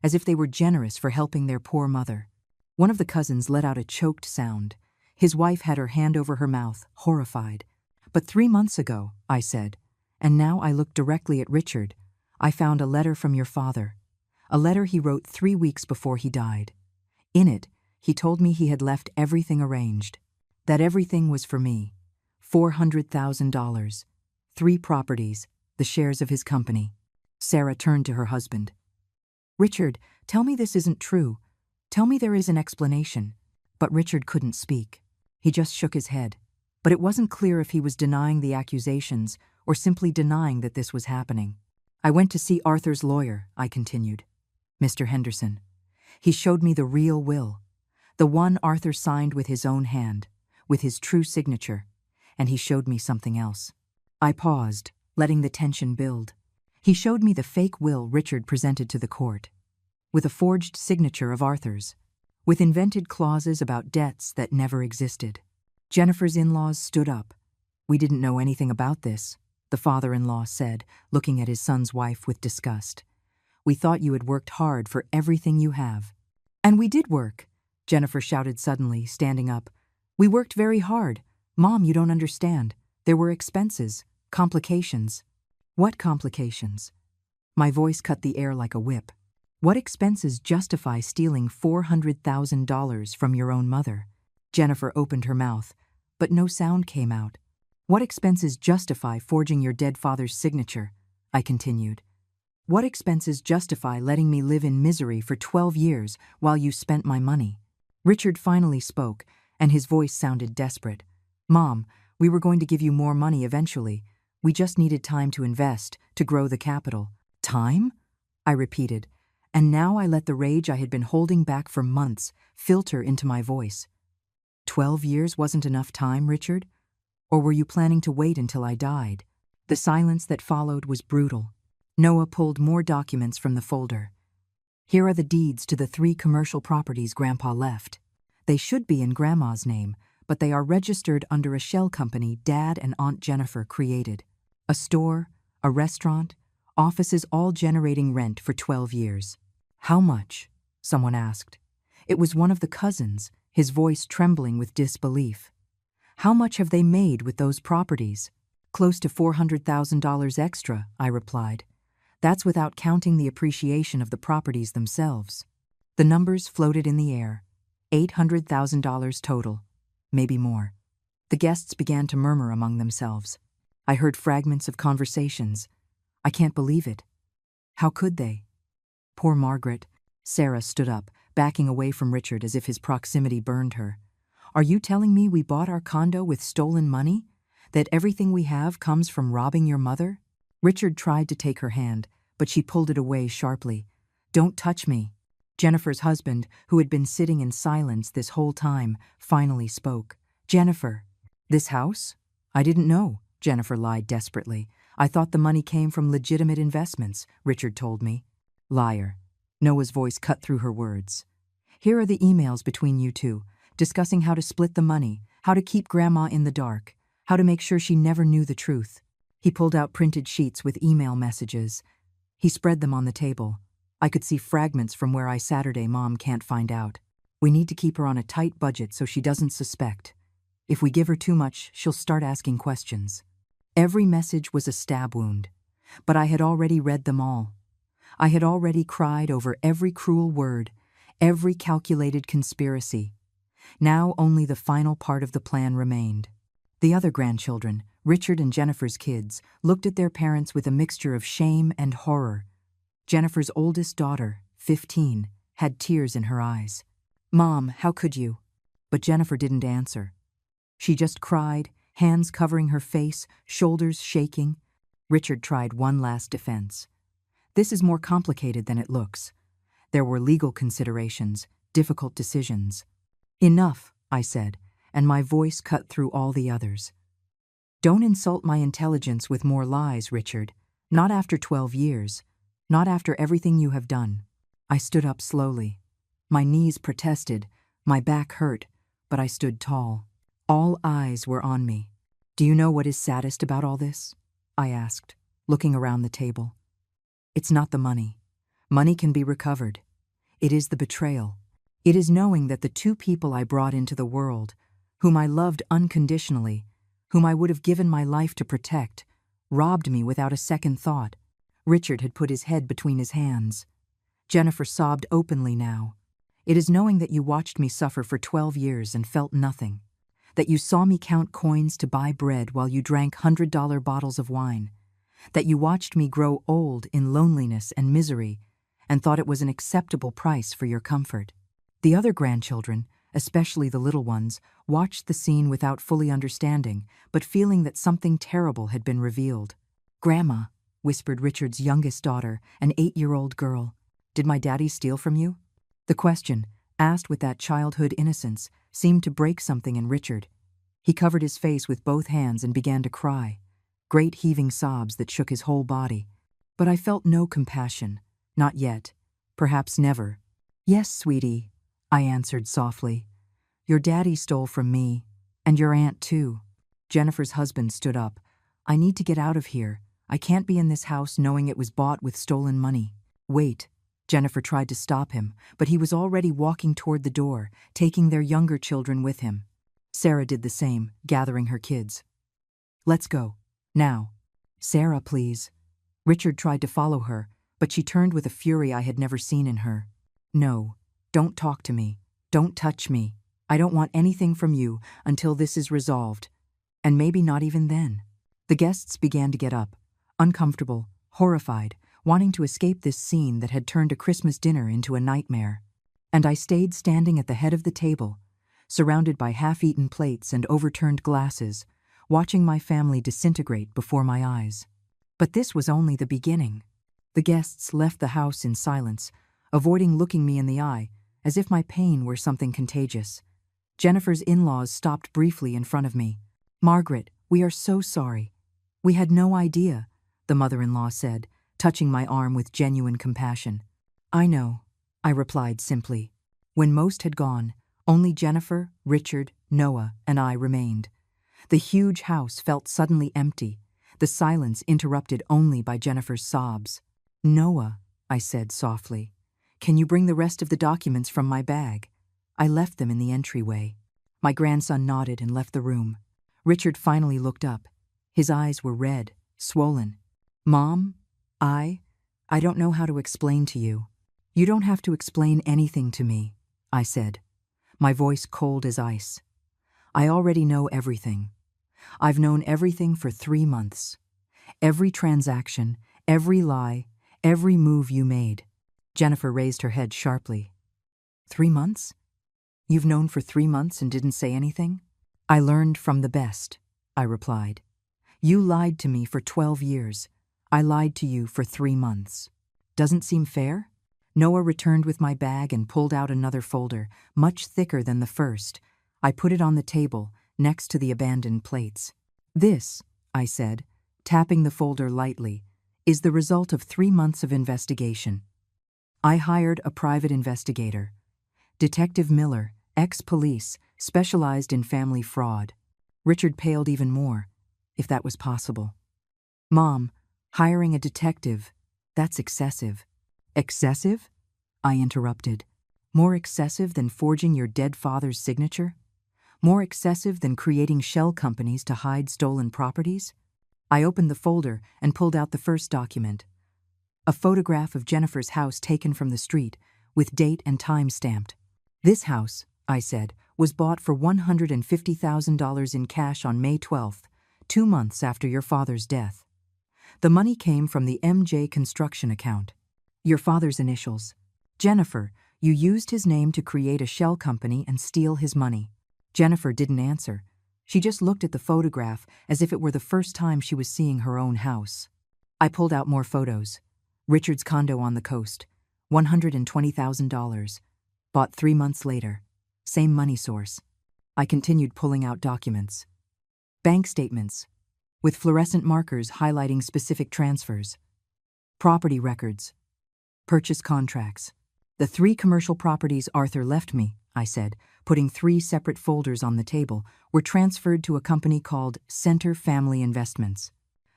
as if they were generous for helping their poor mother. One of the cousins let out a choked sound. His wife had her hand over her mouth, horrified. "But 3 months ago," I said, and now I looked directly at Richard, "I found a letter from your father. A letter he wrote 3 weeks before he died. In it, he told me he had left everything arranged. That everything was for me. $400,000. 3 properties, the shares of his company." Sarah turned to her husband. "Richard, tell me this isn't true. Tell me there is an explanation." But Richard couldn't speak. He just shook his head. But it wasn't clear if he was denying the accusations or simply denying that this was happening. "I went to see Arthur's lawyer," I continued. "Mr. Henderson. He showed me the real will, the one Arthur signed with his own hand, with his true signature, and he showed me something else." I paused, letting the tension build. He showed me the fake will Richard presented to the court, with a forged signature of Arthur's, with invented clauses about debts that never existed. Jennifer's in-laws stood up. "We didn't know anything about this," the father-in-law said, looking at his son's wife with disgust. "We thought you had worked hard for everything you have." "And we did work," Jennifer shouted suddenly, standing up. "We worked very hard. Mom, you don't understand. There were expenses, complications." "What complications?" My voice cut the air like a whip. "What expenses justify stealing $400,000 from your own mother?" Jennifer opened her mouth, but no sound came out. "What expenses justify forging your dead father's signature?" I continued. "What expenses justify letting me live in misery for 12 years while you spent my money?" Richard finally spoke, and his voice sounded desperate. "Mom, we were going to give you more money eventually. We just needed time to invest, to grow the capital." "Time?" I repeated, and now I let the rage I had been holding back for months filter into my voice. 12 years wasn't enough time, Richard? Or were you planning to wait until I died? The silence that followed was brutal. Noah pulled more documents from the folder. "Here are the deeds to the 3 commercial properties Grandpa left. They should be in Grandma's name, but they are registered under a shell company Dad and Aunt Jennifer created. A store, a restaurant, offices all generating rent for 12 years. "How much?" someone asked. It was one of the cousins, his voice trembling with disbelief. "How much have they made with those properties?" "Close to $400,000 extra," I replied. "That's without counting the appreciation of the properties themselves." The numbers floated in the air. $800,000 total, maybe more. The guests began to murmur among themselves. I heard fragments of conversations. "I can't believe it. How could they?" "Poor Margaret." Sarah stood up, backing away from Richard as if his proximity burned her. "Are you telling me we bought our condo with stolen money? That everything we have comes from robbing your mother?" Richard tried to take her hand, but she pulled it away sharply. "Don't touch me." Jennifer's husband, who had been sitting in silence this whole time, finally spoke. Jennifer, this house? I didn't know, Jennifer lied desperately. I thought the money came from legitimate investments, Richard told me. Liar. Noah's voice cut through her words. Here are the emails between you two, discussing how to split the money, how to keep Grandma in the dark, how to make sure she never knew the truth. He pulled out printed sheets with email messages. He spread them on the table. I could see fragments from where Saturday Mom can't find out. We need to keep her on a tight budget so she doesn't suspect. If we give her too much, she'll start asking questions. Every message was a stab wound, but I had already read them all. I had already cried over every cruel word, every calculated conspiracy. Now only the final part of the plan remained. The other grandchildren, Richard and Jennifer's kids, looked at their parents with a mixture of shame and horror. Jennifer's oldest daughter, 15, had tears in her eyes. Mom, how could you? But Jennifer didn't answer. She just cried, hands covering her face, shoulders shaking. Richard tried one last defense. This is more complicated than it looks. There were legal considerations, difficult decisions. Enough, I said, and my voice cut through all the others. Don't insult my intelligence with more lies, Richard. Not after 12 years. Not after everything you have done. I stood up slowly. My knees protested, my back hurt, but I stood tall. All eyes were on me. Do you know what is saddest about all this? I asked, looking around the table. It's not the money. Money can be recovered. It is the betrayal. It is knowing that the two people I brought into the world, whom I loved unconditionally, whom I would have given my life to protect, robbed me without a second thought. Richard had put his head between his hands. Jennifer sobbed openly now. It is knowing that you watched me suffer for 12 years and felt nothing. That you saw me count coins to buy bread while you drank $100 bottles of wine. That you watched me grow old in loneliness and misery and thought it was an acceptable price for your comfort. The other grandchildren, especially the little ones, watched the scene without fully understanding, but feeling that something terrible had been revealed. Grandma, whispered Richard's youngest daughter, an 8-year-old girl. Did my daddy steal from you? The question, asked with that childhood innocence, seemed to break something in Richard. He covered his face with both hands and began to cry, great heaving sobs that shook his whole body. But I felt no compassion, not yet, perhaps never. Yes, sweetie, I answered softly. Your daddy stole from me, and your aunt too. Jennifer's husband stood up. I need to get out of here. I can't be in this house knowing it was bought with stolen money. Wait. Jennifer tried to stop him, but he was already walking toward the door, taking their younger children with him. Sarah did the same, gathering her kids. Let's go. Now. Sarah, please. Richard tried to follow her, but she turned with a fury I had never seen in her. No. Don't talk to me. Don't touch me. I don't want anything from you until this is resolved. And maybe not even then. The guests began to get up. Uncomfortable, horrified, wanting to escape this scene that had turned a Christmas dinner into a nightmare. And I stayed standing at the head of the table, surrounded by half-eaten plates and overturned glasses, watching my family disintegrate before my eyes. But this was only the beginning. The guests left the house in silence, avoiding looking me in the eye, as if my pain were something contagious. Jennifer's in-laws stopped briefly in front of me. Margaret, we are so sorry. We had no idea, the mother-in-law said, touching my arm with genuine compassion. I know, I replied simply. When most had gone, only Jennifer, Richard, Noah, and I remained. The huge house felt suddenly empty, the silence interrupted only by Jennifer's sobs. Noah, I said softly, can you bring the rest of the documents from my bag? I left them in the entryway. My grandson nodded and left the room. Richard finally looked up. His eyes were red, swollen. Mom, I don't know how to explain to you. You don't have to explain anything to me, I said, my voice cold as ice. I already know everything. I've known everything for 3 months. Every transaction, every lie, every move you made. Jennifer raised her head sharply. 3 months? You've known for 3 months and didn't say anything? I learned from the best, I replied. You lied to me for 12 years. I lied to you for 3 months. Doesn't seem fair? Noah returned with my bag and pulled out another folder, much thicker than the first. I put it on the table, next to the abandoned plates. "This," I said, tapping the folder lightly, "is the result of 3 months of investigation. I hired a private investigator. Detective Miller, ex-police, specialized in family fraud." Richard paled even more, if that was possible. "Mom, hiring a detective, that's excessive." "Excessive?" I interrupted. "More excessive than forging your dead father's signature? More excessive than creating shell companies to hide stolen properties?" I opened the folder and pulled out the first document. A photograph of Jennifer's house taken from the street, with date and time stamped. "This house," I said, "was bought for $150,000 in cash on May 12th, 2 months after your father's death. The money came from the MJ Construction account. Your father's initials. Jennifer, you used his name to create a shell company and steal his money." Jennifer didn't answer. She just looked at the photograph as if it were the first time she was seeing her own house. I pulled out more photos. Richard's condo on the coast, $120,000. Bought 3 months later. Same money source. I continued pulling out documents. Bank statements, with fluorescent markers highlighting specific transfers. Property records. Purchase contracts. "The 3 commercial properties Arthur left me," I said, putting 3 separate folders on the table, "were transferred to a company called Center Family Investments.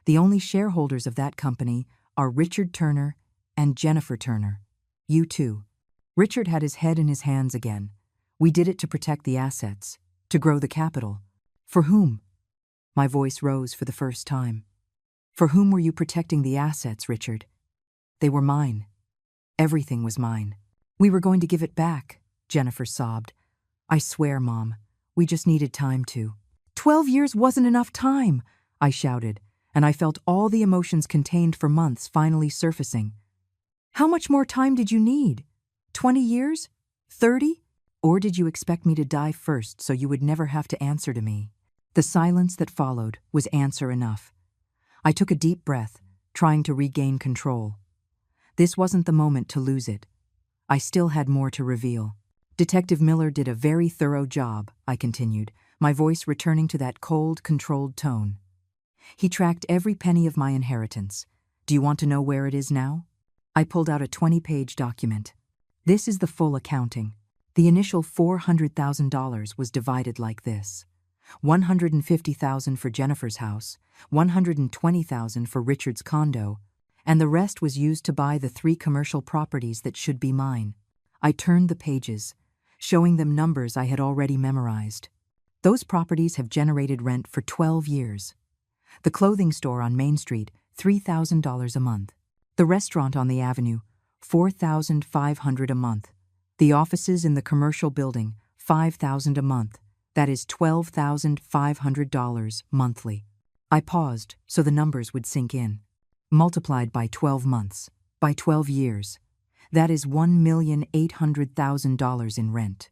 The only shareholders of that company are Richard Turner and Jennifer Turner. You too." Richard had his head in his hands again. "We did it to protect the assets, to grow the capital." "For whom?" My voice rose for the first time. "For whom were you protecting the assets, Richard?" "They were mine. Everything was mine. We were going to give it back," Jennifer sobbed. "I swear, Mom, we just needed time to." 12 years wasn't enough time," I shouted, and I felt all the emotions contained for months finally surfacing. "How much more time did you need? 20 years? 30? Or did you expect me to die first so you would never have to answer to me?" The silence that followed was answer enough. I took a deep breath, trying to regain control. This wasn't the moment to lose it. I still had more to reveal. "Detective Miller did a very thorough job," I continued, my voice returning to that cold, controlled tone. "He tracked every penny of my inheritance. Do you want to know where it is now?" I pulled out a 20-page document. "This is the full accounting. The initial $400,000 was divided like this: $150,000 for Jennifer's house, $120,000 for Richard's condo, and the rest was used to buy the 3 commercial properties that should be mine." I turned the pages, showing them numbers I had already memorized. "Those properties have generated rent for 12 years. The clothing store on Main Street, $3,000 a month. The restaurant on the avenue, $4,500 a month. The offices in the commercial building, $5,000 a month. That is $12,500 monthly." I paused so the numbers would sink in. Multiplied by 12 months, by 12 years. That is $1,800,000 in rent.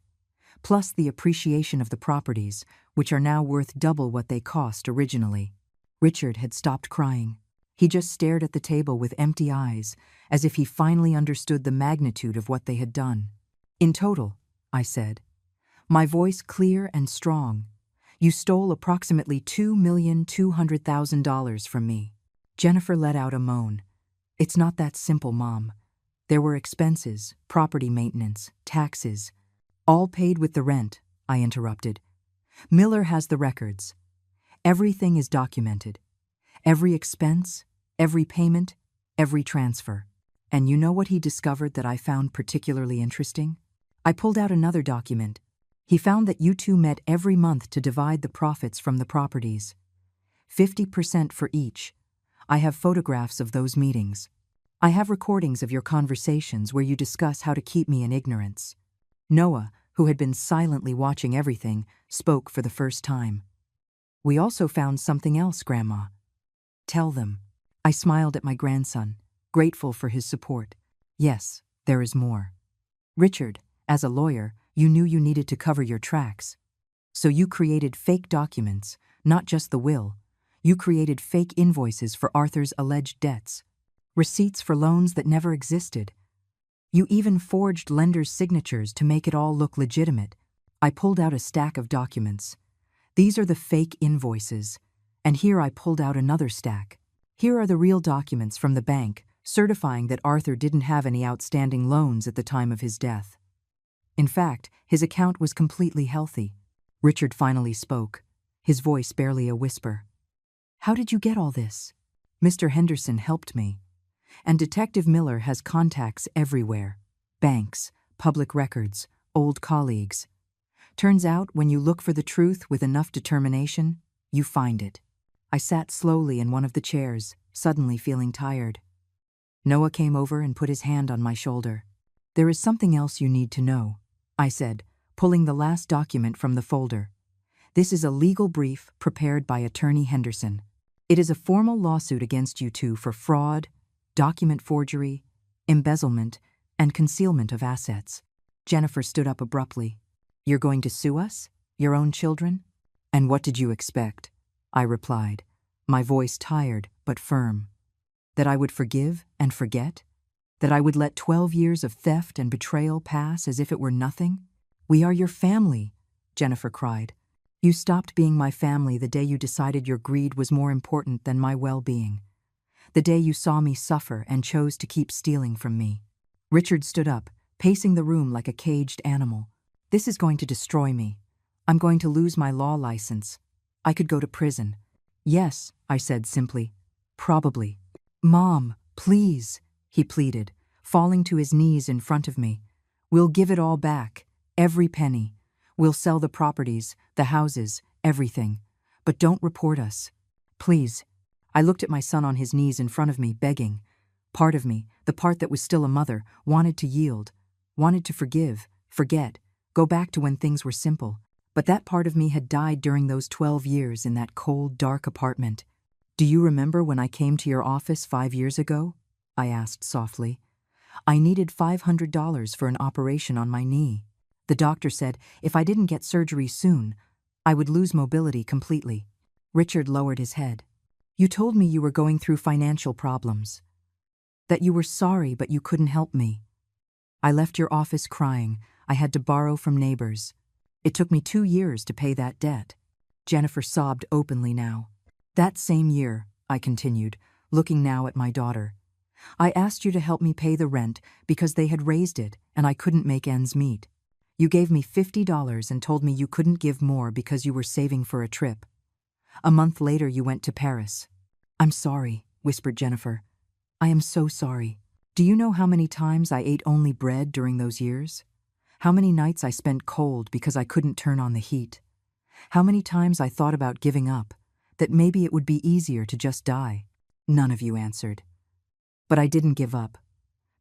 Plus the appreciation of the properties, which are now worth double what they cost originally. Richard had stopped crying. He just stared at the table with empty eyes, as if he finally understood the magnitude of what they had done. "In total," I said, my voice clear and strong, "you stole approximately $2,200,000 from me." Jennifer let out a moan. "It's not that simple, Mom. There were expenses, property maintenance, taxes, all paid with the rent," I interrupted. "Miller has the records. Everything is documented. Every expense, every payment, every transfer. And you know what he discovered that I found particularly interesting?" I pulled out another document. "He found that you two met every month to divide the profits from the properties. 50% for each. I have photographs of those meetings. I have recordings of your conversations where you discuss how to keep me in ignorance." Noah, who had been silently watching everything, spoke for the first time. "We also found something else, Grandma." "Tell them." I smiled at my grandson, grateful for his support. "Yes, there is more. Richard, as a lawyer, you knew you needed to cover your tracks. So you created fake documents, not just the will. You created fake invoices for Arthur's alleged debts, receipts for loans that never existed. You even forged lenders' signatures to make it all look legitimate. I pulled out a stack of documents. These are the fake invoices. And here I pulled out another stack. Here are the real documents from the bank, certifying that Arthur didn't have any outstanding loans at the time of his death. In fact, his account was completely healthy. Richard finally spoke, his voice barely a whisper. How did you get all this? Mr. Henderson helped me. And Detective Miller has contacts everywhere. Banks, public records, old colleagues. Turns out, when you look for the truth with enough determination, you find it. I sat slowly in one of the chairs, suddenly feeling tired. Noah came over and put his hand on my shoulder. There is something else you need to know, I said, pulling the last document from the folder. This is a legal brief prepared by Attorney Henderson. It is a formal lawsuit against you two for fraud, document forgery, embezzlement, and concealment of assets. Jennifer stood up abruptly. You're going to sue us? Your own children? And what did you expect? I replied, my voice tired but firm. That I would forgive and forget? That I would let 12 years of theft and betrayal pass as if it were nothing? We are your family, Jennifer cried. You stopped being my family the day you decided your greed was more important than my well-being. The day you saw me suffer and chose to keep stealing from me. Richard stood up, pacing the room like a caged animal. This is going to destroy me. I'm going to lose my law license. I could go to prison. Yes, I said simply. Probably. Mom, please, he pleaded, falling to his knees in front of me. We'll give it all back, every penny. We'll sell the properties, the houses, everything. But don't report us. Please. I looked at my son on his knees in front of me, begging. Part of me, the part that was still a mother, wanted to yield, wanted to forgive, forget, go back to when things were simple. But that part of me had died during those 12 years in that cold, dark apartment. Do you remember when I came to your office 5 years ago? I asked softly. I needed $500 for an operation on my knee. The doctor said if I didn't get surgery soon, I would lose mobility completely. Richard lowered his head. You told me you were going through financial problems. That you were sorry but you couldn't help me. I left your office crying. I had to borrow from neighbors. It took me 2 years to pay that debt. Jennifer sobbed openly now. That same year, I continued, looking now at my daughter, I asked you to help me pay the rent because they had raised it and I couldn't make ends meet. You gave me $50 and told me you couldn't give more because you were saving for a trip. A month later you went to Paris. I'm sorry, whispered Jennifer. I am so sorry. Do you know how many times I ate only bread during those years? How many nights I spent cold because I couldn't turn on the heat? How many times I thought about giving up, that maybe it would be easier to just die? None of you answered. But I didn't give up,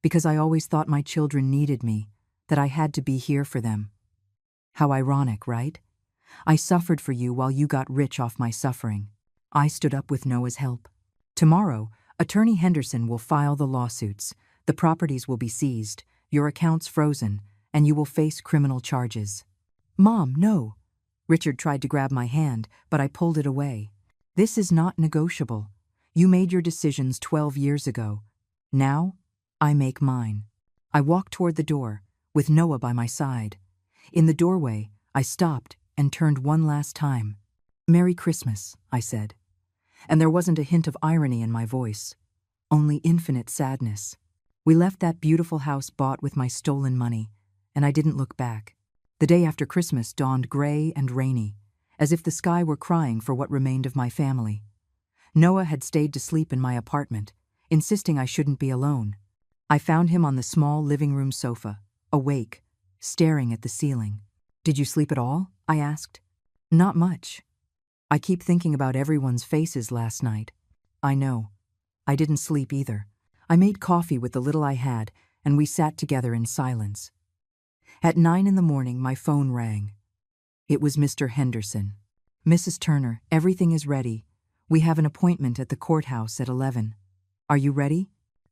because I always thought my children needed me, that I had to be here for them. How ironic, right? I suffered for you while you got rich off my suffering. I stood up with Noah's help. Tomorrow, Attorney Henderson will file the lawsuits, the properties will be seized, your accounts frozen, and you will face criminal charges. Mom, no. Richard tried to grab my hand, but I pulled it away. This is not negotiable. You made your decisions 12 years ago. Now, I make mine. I walked toward the door, with Noah by my side. In the doorway, I stopped and turned one last time. Merry Christmas, I said. And there wasn't a hint of irony in my voice, only infinite sadness. We left that beautiful house bought with my stolen money, and I didn't look back. The day after Christmas dawned gray and rainy, as if the sky were crying for what remained of my family. Noah had stayed to sleep in my apartment, insisting I shouldn't be alone. I found him on the small living room sofa, awake, staring at the ceiling. Did you sleep at all? I asked. Not much. I keep thinking about everyone's faces last night. I know. I didn't sleep either. I made coffee with the little I had, and we sat together in silence. At 9 in the morning, my phone rang. It was Mr. Henderson. Mrs. Turner, everything is ready. We have an appointment at the courthouse at 11. Are you ready?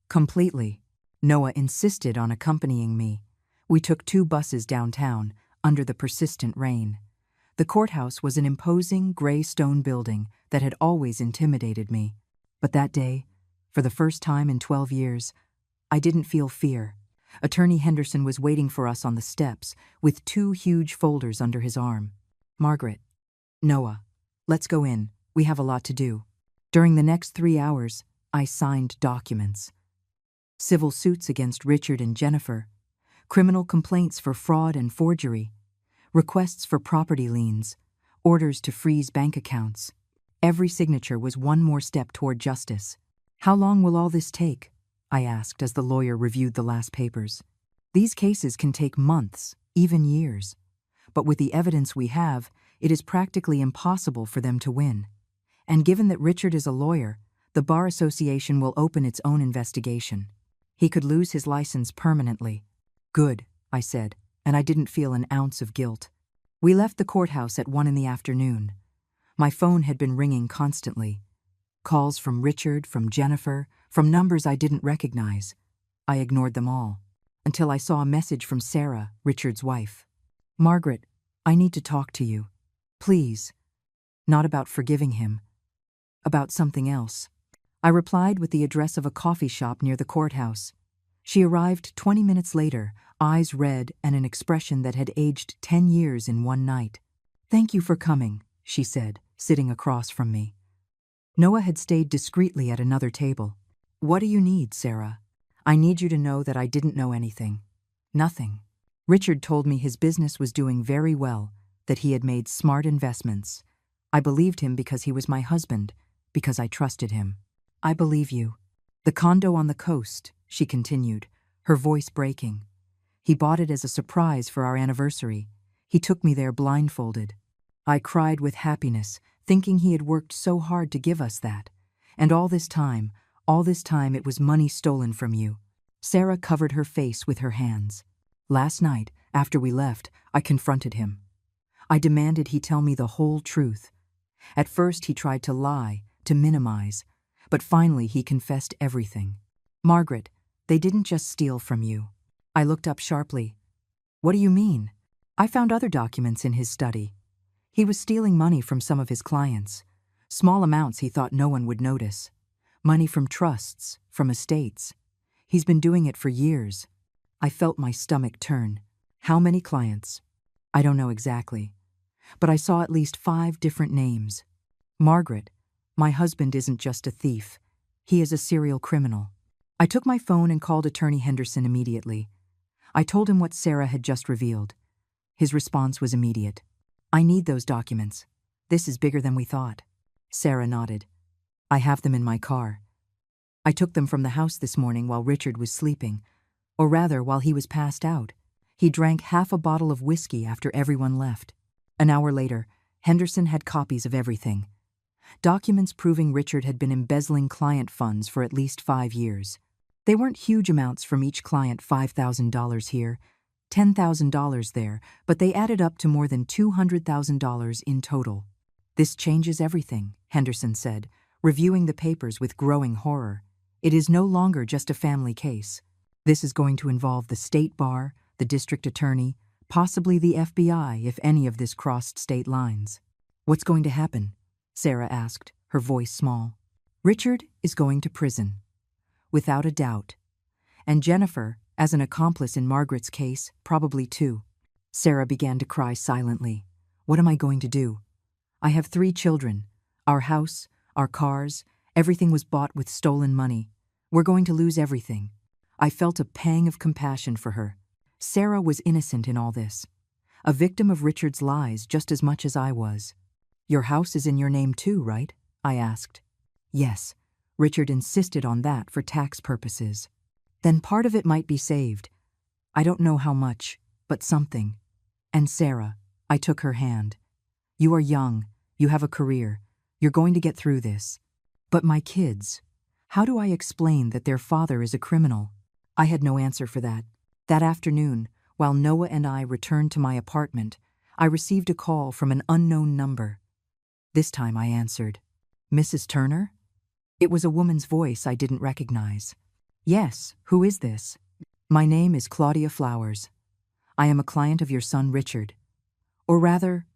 Completely. Noah insisted on accompanying me. We took 2 buses downtown, under the persistent rain. The courthouse was an imposing gray stone building that had always intimidated me. But that day, for the first time in 12 years, I didn't feel fear. Attorney Henderson was waiting for us on the steps, with 2 huge folders under his arm. Margaret, Noah, let's go in. We have a lot to do. During the next 3 hours, I signed documents. Civil suits against Richard and Jennifer, criminal complaints for fraud and forgery, requests for property liens, orders to freeze bank accounts. Every signature was one more step toward justice. How long will all this take? I asked as the lawyer reviewed the last papers. These cases can take months, even years. But with the evidence we have, it is practically impossible for them to win. And given that Richard is a lawyer, the Bar Association will open its own investigation. He could lose his license permanently. Good, I said, and I didn't feel an ounce of guilt. We left the courthouse at 1 p.m. My phone had been ringing constantly. Calls from Richard, from Jennifer, from numbers I didn't recognize. I ignored them all, until I saw a message from Sarah, Richard's wife. Margaret, I need to talk to you. Please. Not about forgiving him. About something else. I replied with the address of a coffee shop near the courthouse. She arrived 20 minutes later, eyes red and an expression that had aged 10 years in one night. Thank you for coming, she said, sitting across from me. Noah had stayed discreetly at another table. What do you need, Sarah? I need you to know that I didn't know anything. Nothing. Richard told me his business was doing very well, that he had made smart investments. I believed him because he was my husband, because I trusted him. I believe you. The condo on the coast, she continued, her voice breaking. He bought it as a surprise for our anniversary. He took me there blindfolded. I cried with happiness, thinking he had worked so hard to give us that. And all this time it was money stolen from you. Sarah covered her face with her hands. Last night, after we left, I confronted him. I demanded he tell me the whole truth. At first he tried to lie, to minimize, but finally he confessed everything. Margaret, they didn't just steal from you. I looked up sharply. What do you mean? I found other documents in his study. He was stealing money from some of his clients. Small amounts he thought no one would notice. Money from trusts, from estates. He's been doing it for years. I felt my stomach turn. How many clients? I don't know exactly. But I saw at least 5 different names. Margaret, my husband isn't just a thief. He is a serial criminal. I took my phone and called Attorney Henderson immediately. I told him what Sarah had just revealed. His response was immediate. I need those documents. This is bigger than we thought. Sarah nodded. I have them in my car. I took them from the house this morning while Richard was sleeping, or rather while he was passed out. He drank half a bottle of whiskey after everyone left. An hour later, Henderson had copies of everything. Documents proving Richard had been embezzling client funds for at least 5 years. They weren't huge amounts from each client, $5,000 here, $10,000 there, but they added up to more than $200,000 in total. This changes everything, Henderson said, reviewing the papers with growing horror. It is no longer just a family case. This is going to involve the state bar, the district attorney, possibly the FBI if any of this crossed state lines. What's going to happen? Sarah asked, her voice small. Richard is going to prison. Without a doubt. And Jennifer, as an accomplice in Margaret's case, probably too. Sarah began to cry silently. What am I going to do? I have 3 children. Our house, our cars, everything was bought with stolen money. We're going to lose everything. I felt a pang of compassion for her. Sarah was innocent in all this. A victim of Richard's lies just as much as I was. Your house is in your name too, right? I asked. Yes. Richard insisted on that for tax purposes. Then part of it might be saved. I don't know how much, but something. And Sarah, I took her hand. You are young. You have a career. You're going to get through this. But my kids, how do I explain that their father is a criminal? I had no answer for that. That afternoon, while Noah and I returned to my apartment, I received a call from an unknown number. This time I answered. Mrs. Turner? It was a woman's voice I didn't recognize. Yes, who is this? My name is Claudia Flowers. I am a client of your son Richard. Or rather,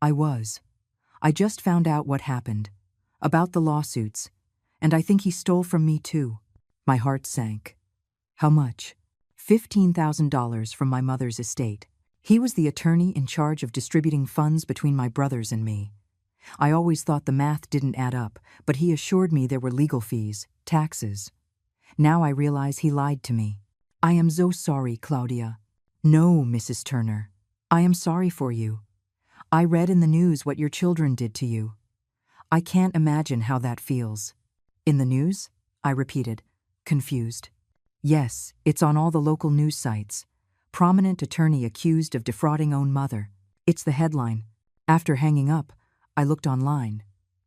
I was. I just found out what happened. About the lawsuits. And I think he stole from me too. My heart sank. How much? $15,000 from my mother's estate. He was the attorney in charge of distributing funds between my brothers and me. I always thought the math didn't add up, but he assured me there were legal fees, taxes. Now I realize he lied to me. I am so sorry, Claudia. No, Mrs. Turner. I am sorry for you. I read in the news what your children did to you. I can't imagine how that feels. In the news? I repeated, confused. Yes, it's on all the local news sites. Prominent attorney accused of defrauding own mother. It's the headline. After hanging up, I looked online.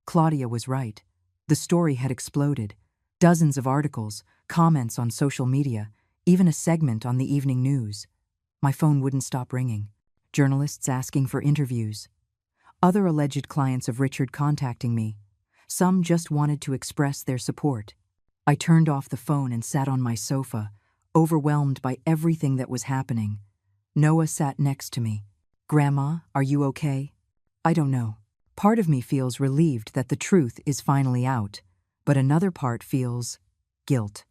Claudia was right. The story had exploded. Dozens of articles, comments on social media, even a segment on the evening news. My phone wouldn't stop ringing. Journalists asking for interviews. Other alleged clients of Richard contacting me. Some just wanted to express their support. I turned off the phone and sat on my sofa, overwhelmed by everything that was happening. Noah sat next to me. Grandma, are you okay? I don't know. Part of me feels relieved that the truth is finally out, but another part feels guilt.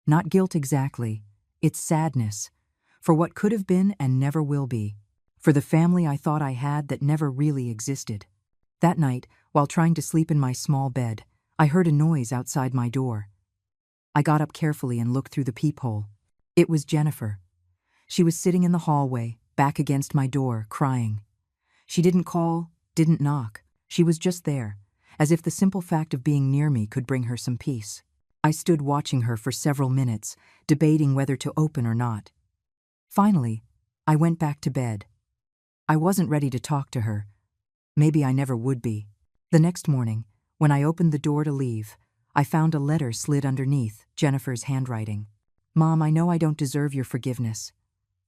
Not guilt exactly, it's sadness, for what could have been and never will be, for the family I thought I had that never really existed. That night, while trying to sleep in my small bed, I heard a noise outside my door. I got up carefully and looked through the peephole. It was Jennifer. She was sitting in the hallway, back against my door, crying. She didn't call, didn't knock. She was just there, as if the simple fact of being near me could bring her some peace. I stood watching her for several minutes, debating whether to open or not. Finally, I went back to bed. I wasn't ready to talk to her. Maybe I never would be. The next morning, when I opened the door to leave, I found a letter slid underneath, Jennifer's handwriting. Mom, I know I don't deserve your forgiveness.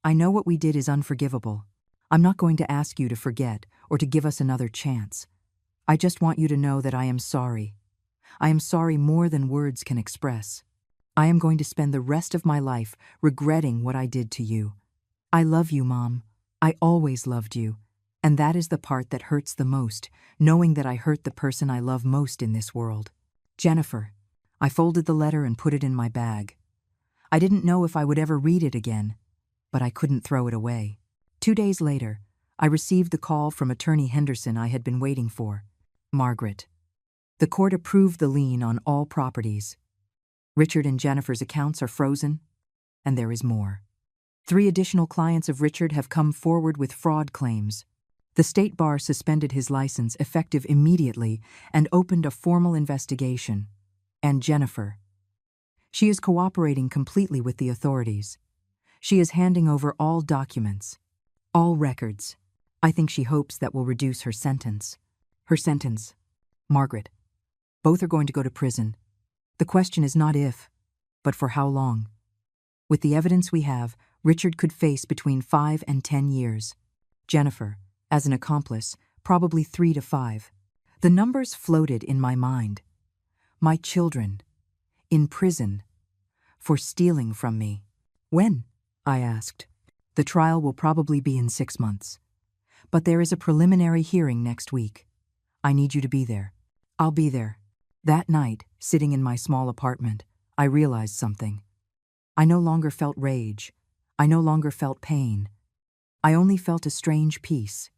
I know what we did is unforgivable. I'm not going to ask you to forget or to give us another chance. I just want you to know that I am sorry. I am sorry more than words can express. I am going to spend the rest of my life regretting what I did to you. I love you, Mom. I always loved you. And that is the part that hurts the most, knowing that I hurt the person I love most in this world. Jennifer. I folded the letter and put it in my bag. I didn't know if I would ever read it again, but I couldn't throw it away. 2 days later, I received the call from Attorney Henderson I had been waiting for. Margaret. The court approved the lien on all properties. Richard and Jennifer's accounts are frozen, and there is more. 3 additional clients of Richard have come forward with fraud claims. The state bar suspended his license effective immediately and opened a formal investigation. And Jennifer. She is cooperating completely with the authorities. She is handing over all documents, all records. I think she hopes that will reduce her sentence. Her sentence. Margaret. Both are going to go to prison. The question is not if, but for how long. With the evidence we have, Richard could face between 5 and 10 years. Jennifer, as an accomplice, probably 3 to 5. The numbers floated in my mind. My children, in prison, for stealing from me. When? I asked. The trial will probably be in 6 months. But there is a preliminary hearing next week. I need you to be there. I'll be there. That night, sitting in my small apartment, I realized something. I no longer felt rage. I no longer felt pain. I only felt a strange peace.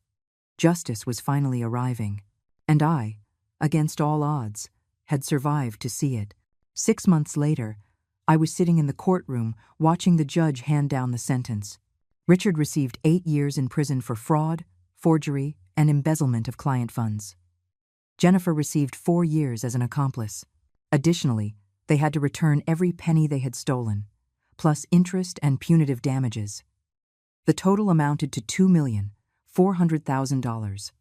Justice was finally arriving. And I, against all odds, had survived to see it. 6 months later, I was sitting in the courtroom watching the judge hand down the sentence. Richard received 8 years in prison for fraud, forgery, and embezzlement of client funds. Jennifer received 4 years as an accomplice. Additionally, they had to return every penny they had stolen, plus interest and punitive damages. The total amounted to $2,400,000.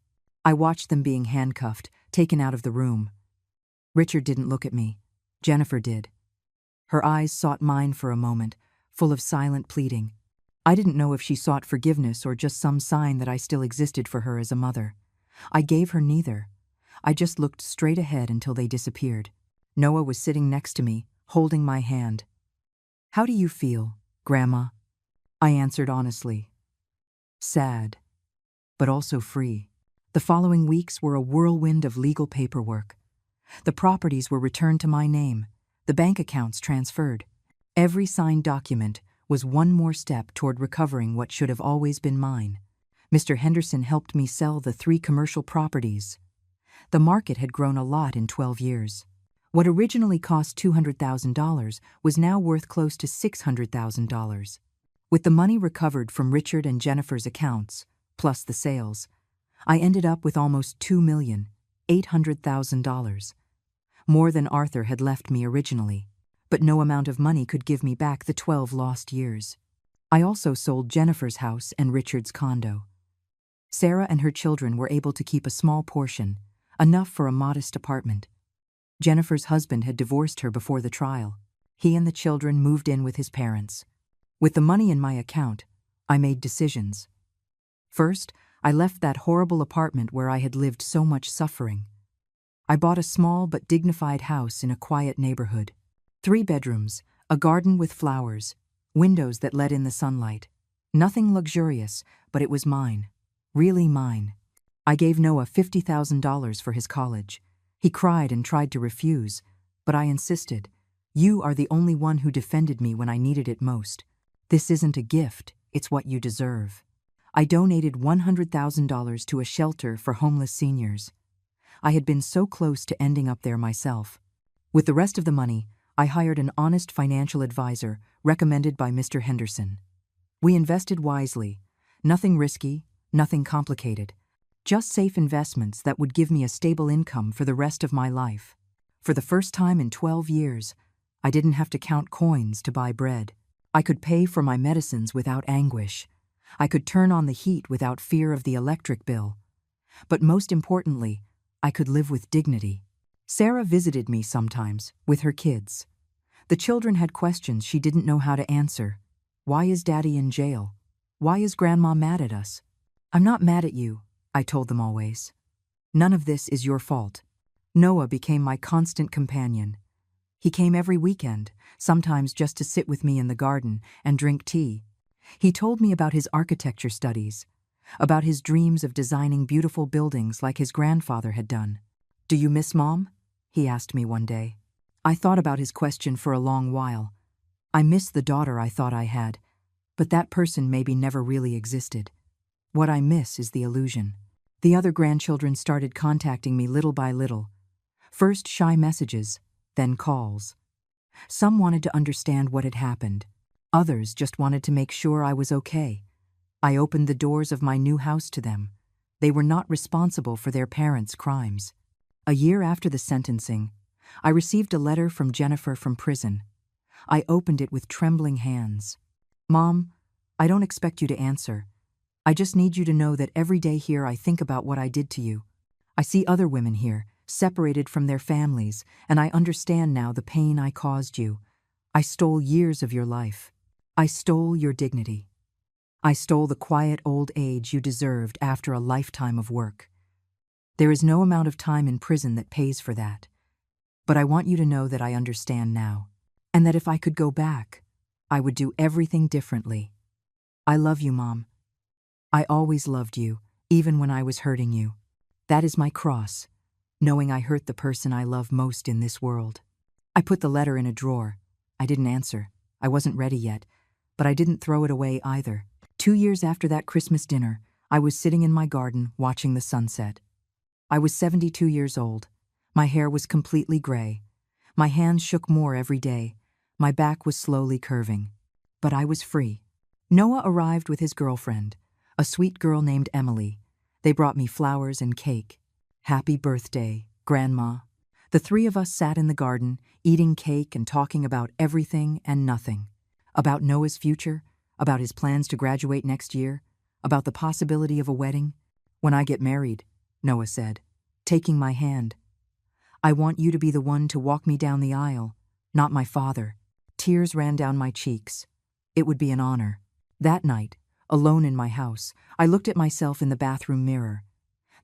I watched them being handcuffed, taken out of the room. Richard didn't look at me. Jennifer did. Her eyes sought mine for a moment, full of silent pleading. I didn't know if she sought forgiveness or just some sign that I still existed for her as a mother. I gave her neither. I just looked straight ahead until they disappeared. Noah was sitting next to me, holding my hand. How do you feel, Grandma? I answered honestly. Sad, but also free. The following weeks were a whirlwind of legal paperwork. The properties were returned to my name, the bank accounts transferred. Every signed document, was one more step toward recovering what should have always been mine. Mr. Henderson helped me sell the 3 commercial properties. The market had grown a lot in 12 years. What originally cost $200,000 was now worth close to $600,000. With the money recovered from Richard and Jennifer's accounts, plus the sales, I ended up with almost $2,800,000. More than Arthur had left me originally, but no amount of money could give me back the 12 lost years. I also sold Jennifer's house and Richard's condo. Sarah and her children were able to keep a small portion, enough for a modest apartment. Jennifer's husband had divorced her before the trial. He and the children moved in with his parents. With the money in my account, I made decisions. First, I left that horrible apartment where I had lived so much suffering. I bought a small but dignified house in a quiet neighborhood. 3 bedrooms, a garden with flowers, windows that let in the sunlight. Nothing luxurious, but it was mine. Really mine. I gave Noah $50,000 for his college. He cried and tried to refuse, but I insisted. You are the only one who defended me when I needed it most. This isn't a gift, it's what you deserve. I donated $100,000 to a shelter for homeless seniors. I had been so close to ending up there myself. With the rest of the money, I hired an honest financial advisor recommended by Mr. Henderson. We invested wisely. Nothing risky, nothing complicated. Just safe investments that would give me a stable income for the rest of my life. For the first time in 12 years, I didn't have to count coins to buy bread. I could pay for my medicines without anguish. I could turn on the heat without fear of the electric bill. But most importantly, I could live with dignity. Sarah visited me sometimes, with her kids. The children had questions she didn't know how to answer. Why is Daddy in jail? Why is Grandma mad at us? I'm not mad at you, I told them always. None of this is your fault. Noah became my constant companion. He came every weekend, sometimes just to sit with me in the garden and drink tea. He told me about his architecture studies, about his dreams of designing beautiful buildings like his grandfather had done. Do you miss Mom? He asked me one day. I thought about his question for a long while. I miss the daughter I thought I had, but that person maybe never really existed. What I miss is the illusion. The other grandchildren started contacting me little by little. First shy messages, then calls. Some wanted to understand what had happened. Others just wanted to make sure I was okay. I opened the doors of my new house to them. They were not responsible for their parents' crimes. A year after the sentencing, I received a letter from Jennifer from prison. I opened it with trembling hands. Mom, I don't expect you to answer. I just need you to know that every day here I think about what I did to you. I see other women here, separated from their families, and I understand now the pain I caused you. I stole years of your life. I stole your dignity. I stole the quiet old age you deserved after a lifetime of work. There is no amount of time in prison that pays for that. But I want you to know that I understand now, and that if I could go back, I would do everything differently. I love you, Mom. I always loved you, even when I was hurting you. That is my cross, knowing I hurt the person I love most in this world. I put the letter in a drawer. I didn't answer. I wasn't ready yet, but I didn't throw it away either. 2 years after that Christmas dinner, I was sitting in my garden watching the sunset. I was 72 years old. My hair was completely gray. My hands shook more every day. My back was slowly curving. But I was free. Noah arrived with his girlfriend, a sweet girl named Emily. They brought me flowers and cake. Happy birthday, Grandma. The 3 of us sat in the garden, eating cake and talking about everything and nothing. About Noah's future, about his plans to graduate next year, about the possibility of a wedding. When I get married, Noah said, taking my hand. I want you to be the one to walk me down the aisle, not my father. Tears ran down my cheeks. It would be an honor. That night, alone in my house, I looked at myself in the bathroom mirror.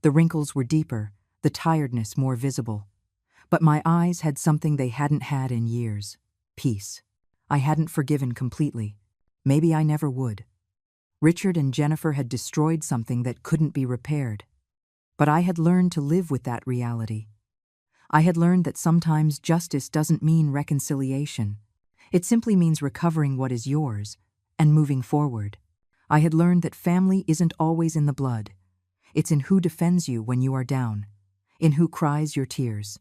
The wrinkles were deeper, the tiredness more visible. But my eyes had something they hadn't had in years: peace. I hadn't forgiven completely. Maybe I never would. Richard and Jennifer had destroyed something that couldn't be repaired. But I had learned to live with that reality. I had learned that sometimes justice doesn't mean reconciliation. It simply means recovering what is yours, and moving forward. I had learned that family isn't always in the blood. It's in who defends you when you are down, in who cries your tears,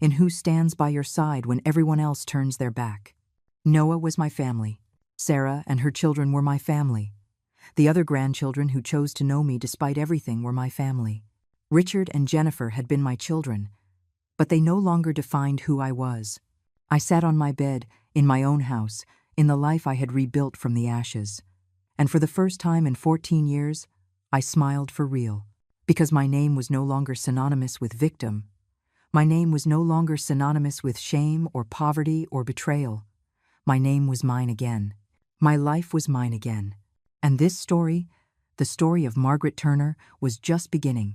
in who stands by your side when everyone else turns their back. Noah was my family. Sarah and her children were my family. The other grandchildren who chose to know me despite everything were my family. Richard and Jennifer had been my children, but they no longer defined who I was. I sat on my bed, in my own house, in the life I had rebuilt from the ashes. And for the first time in 14 years, I smiled for real, because my name was no longer synonymous with victim. My name was no longer synonymous with shame or poverty or betrayal. My name was mine again. My life was mine again. And this story, the story of Margaret Turner, was just beginning.